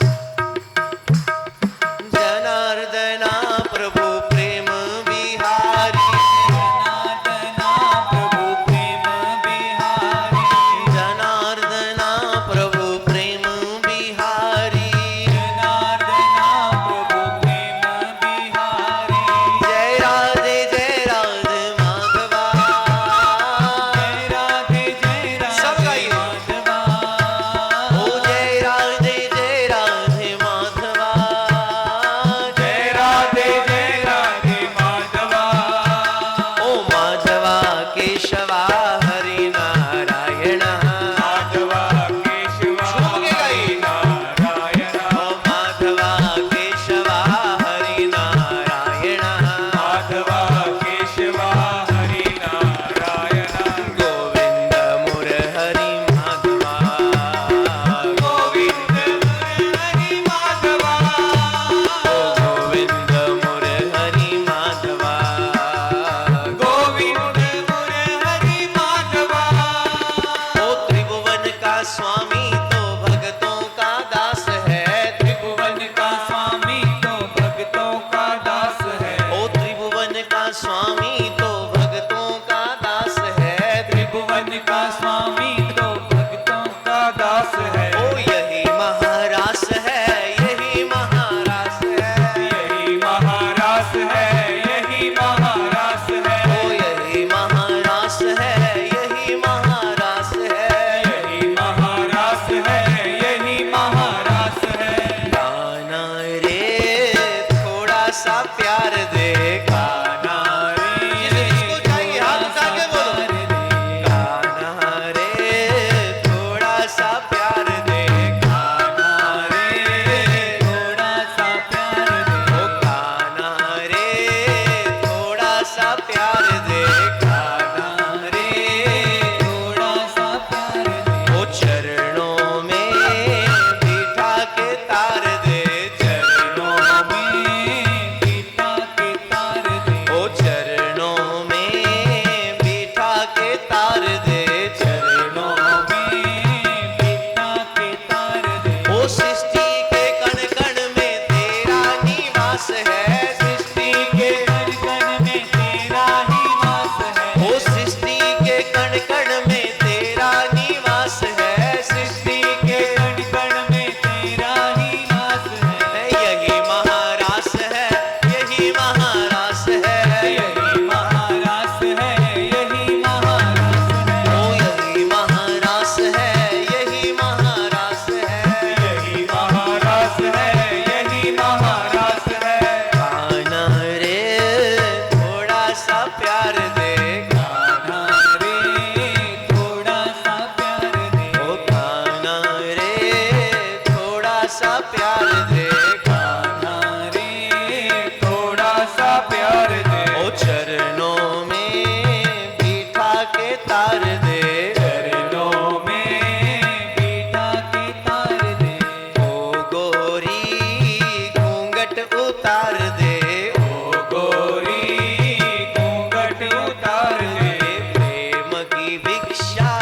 जनार्दना प्रभु प्रेम बिहारी, जनार्दना प्रभु प्रेम बिहारी, जनार्दना प्रभु प्रेम बिहारी, जनार्दना प्रभु प्रेम बिहारी, जय राधे माधवा, जय राधे सब गाइए। माधवा, ओ जय राधे सा प्यार दे कान्हा रे। जिसको चाहिए हाथ उठा के बोलो कान्हा रे थोड़ा सा प्यार दे कान्हा रे थोड़ा सा प्यार दे ओ कान्हा रे थोड़ा सा प्यार दे कान्हा रे थोड़ा सा प्यार दे ओ चरणों में बिठा के तार दे चरणों में बिठा के तार दे ओ चरणों में बिठा के तार दे चरणों में बिठा के तार दे ओ सृष्टि के कण कण में तेरा निवास है सृष्टि के कण कण में तेरा ही वास है ओ सृष्टि के कण कण में तेरा निवास है सृष्टि के कण कण में तेरा ही वास है यही महारास है यही महारास है यही महारास है यही महारास है ओ यही महारास है यही महारास है यही महारास है यही महारास है कान्हा रे थोड़ा सा प्यार दे कान्हा रे थोड़ा सा प्यार दे ओ कान्हा रे थोड़ा सा प्यार दे कान्हा रे थोड़ा सा प्यार दे ओ चरणों में बिठा के तार दे चरणों में बिठा के तार दे ओ गोरी घूंघट उतार दे ओ गोरी घूंघट उतार दे प्रेम की भिक्षा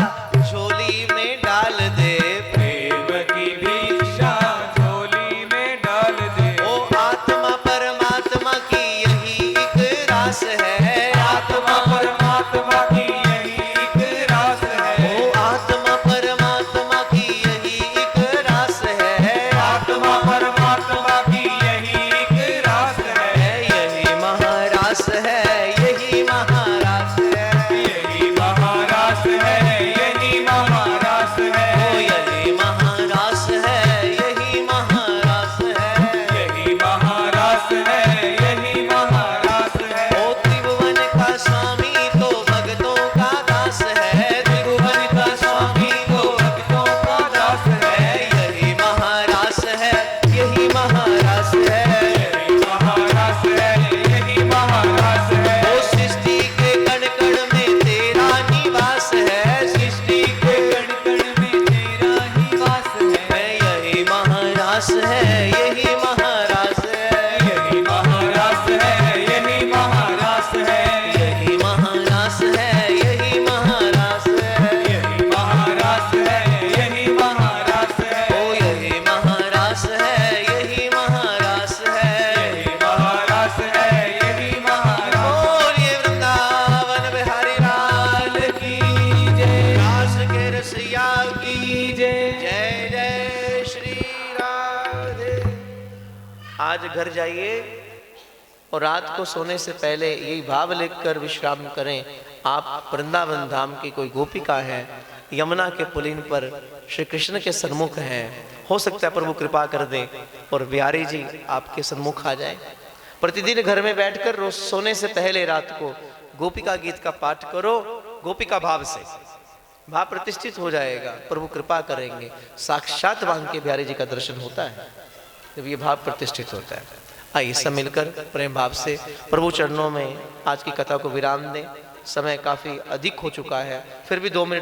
झोली में डाल दे प्रेम की भिक्षा झोली में डाल दे ओ आत्मा परमात्मा की यही एक रास है आत्मा परमात्मा की यही एक रास है ओ आत्मा परमात्मा की यही एक रास है आत्मा परमात्मा की यही एक रास है यही महारास है यही महारास है यही महारास है यही महारास है ओ यही महारास है यही महारास है यही महारास है यही महारास है ओ त्रिभुवन का स्वामी तो भक्तों का दास है त्रिभुवन का स्वामी तो भक्तों का दास है यही महारास है यही महारास है यही महारास है यही महारास है ओ सृष्टि के कण कण में तेरा निवास है सृष्टि के कण कण में तेरा ही वास है यही महारास है यही महारास है यही महारास है यही महारास है यही महारास है यही महारास है यही महारास है यही महारास है ओ यही महारास है यही महारास है यही महारास है यही महारास बोलिए वृंदावन बिहारी लाल की जय रास के रसिया की जय जय जय श्री राधे। आज घर जाइए और रात को सोने से पहले यही भाव लेकर विश्राम करें। आप वृंदावन धाम की कोई गोपिका है, यमुना के पुलिन पर श्री कृष्ण के सन्मुख हैं, हो सकता है प्रभु कृपा कर दें और बिहारी जी आपके सन्मुख आ जाएं। प्रतिदिन घर में बैठकर रोज सोने से पहले रात को गोपिका गीत का पाठ करो। गोपिका भाव से भाव प्रतिष्ठित हो जाएगा, प्रभु कृपा करेंगे। साक्षात बांध के बिहारी जी का दर्शन होता है जब ये भाव प्रतिष्ठित होता है। आइए सब मिलकर प्रेम भाव से प्रभु चरणों में आज की कथा को विराम दें। समय काफी अधिक हो चुका है, फिर भी 2 मिनट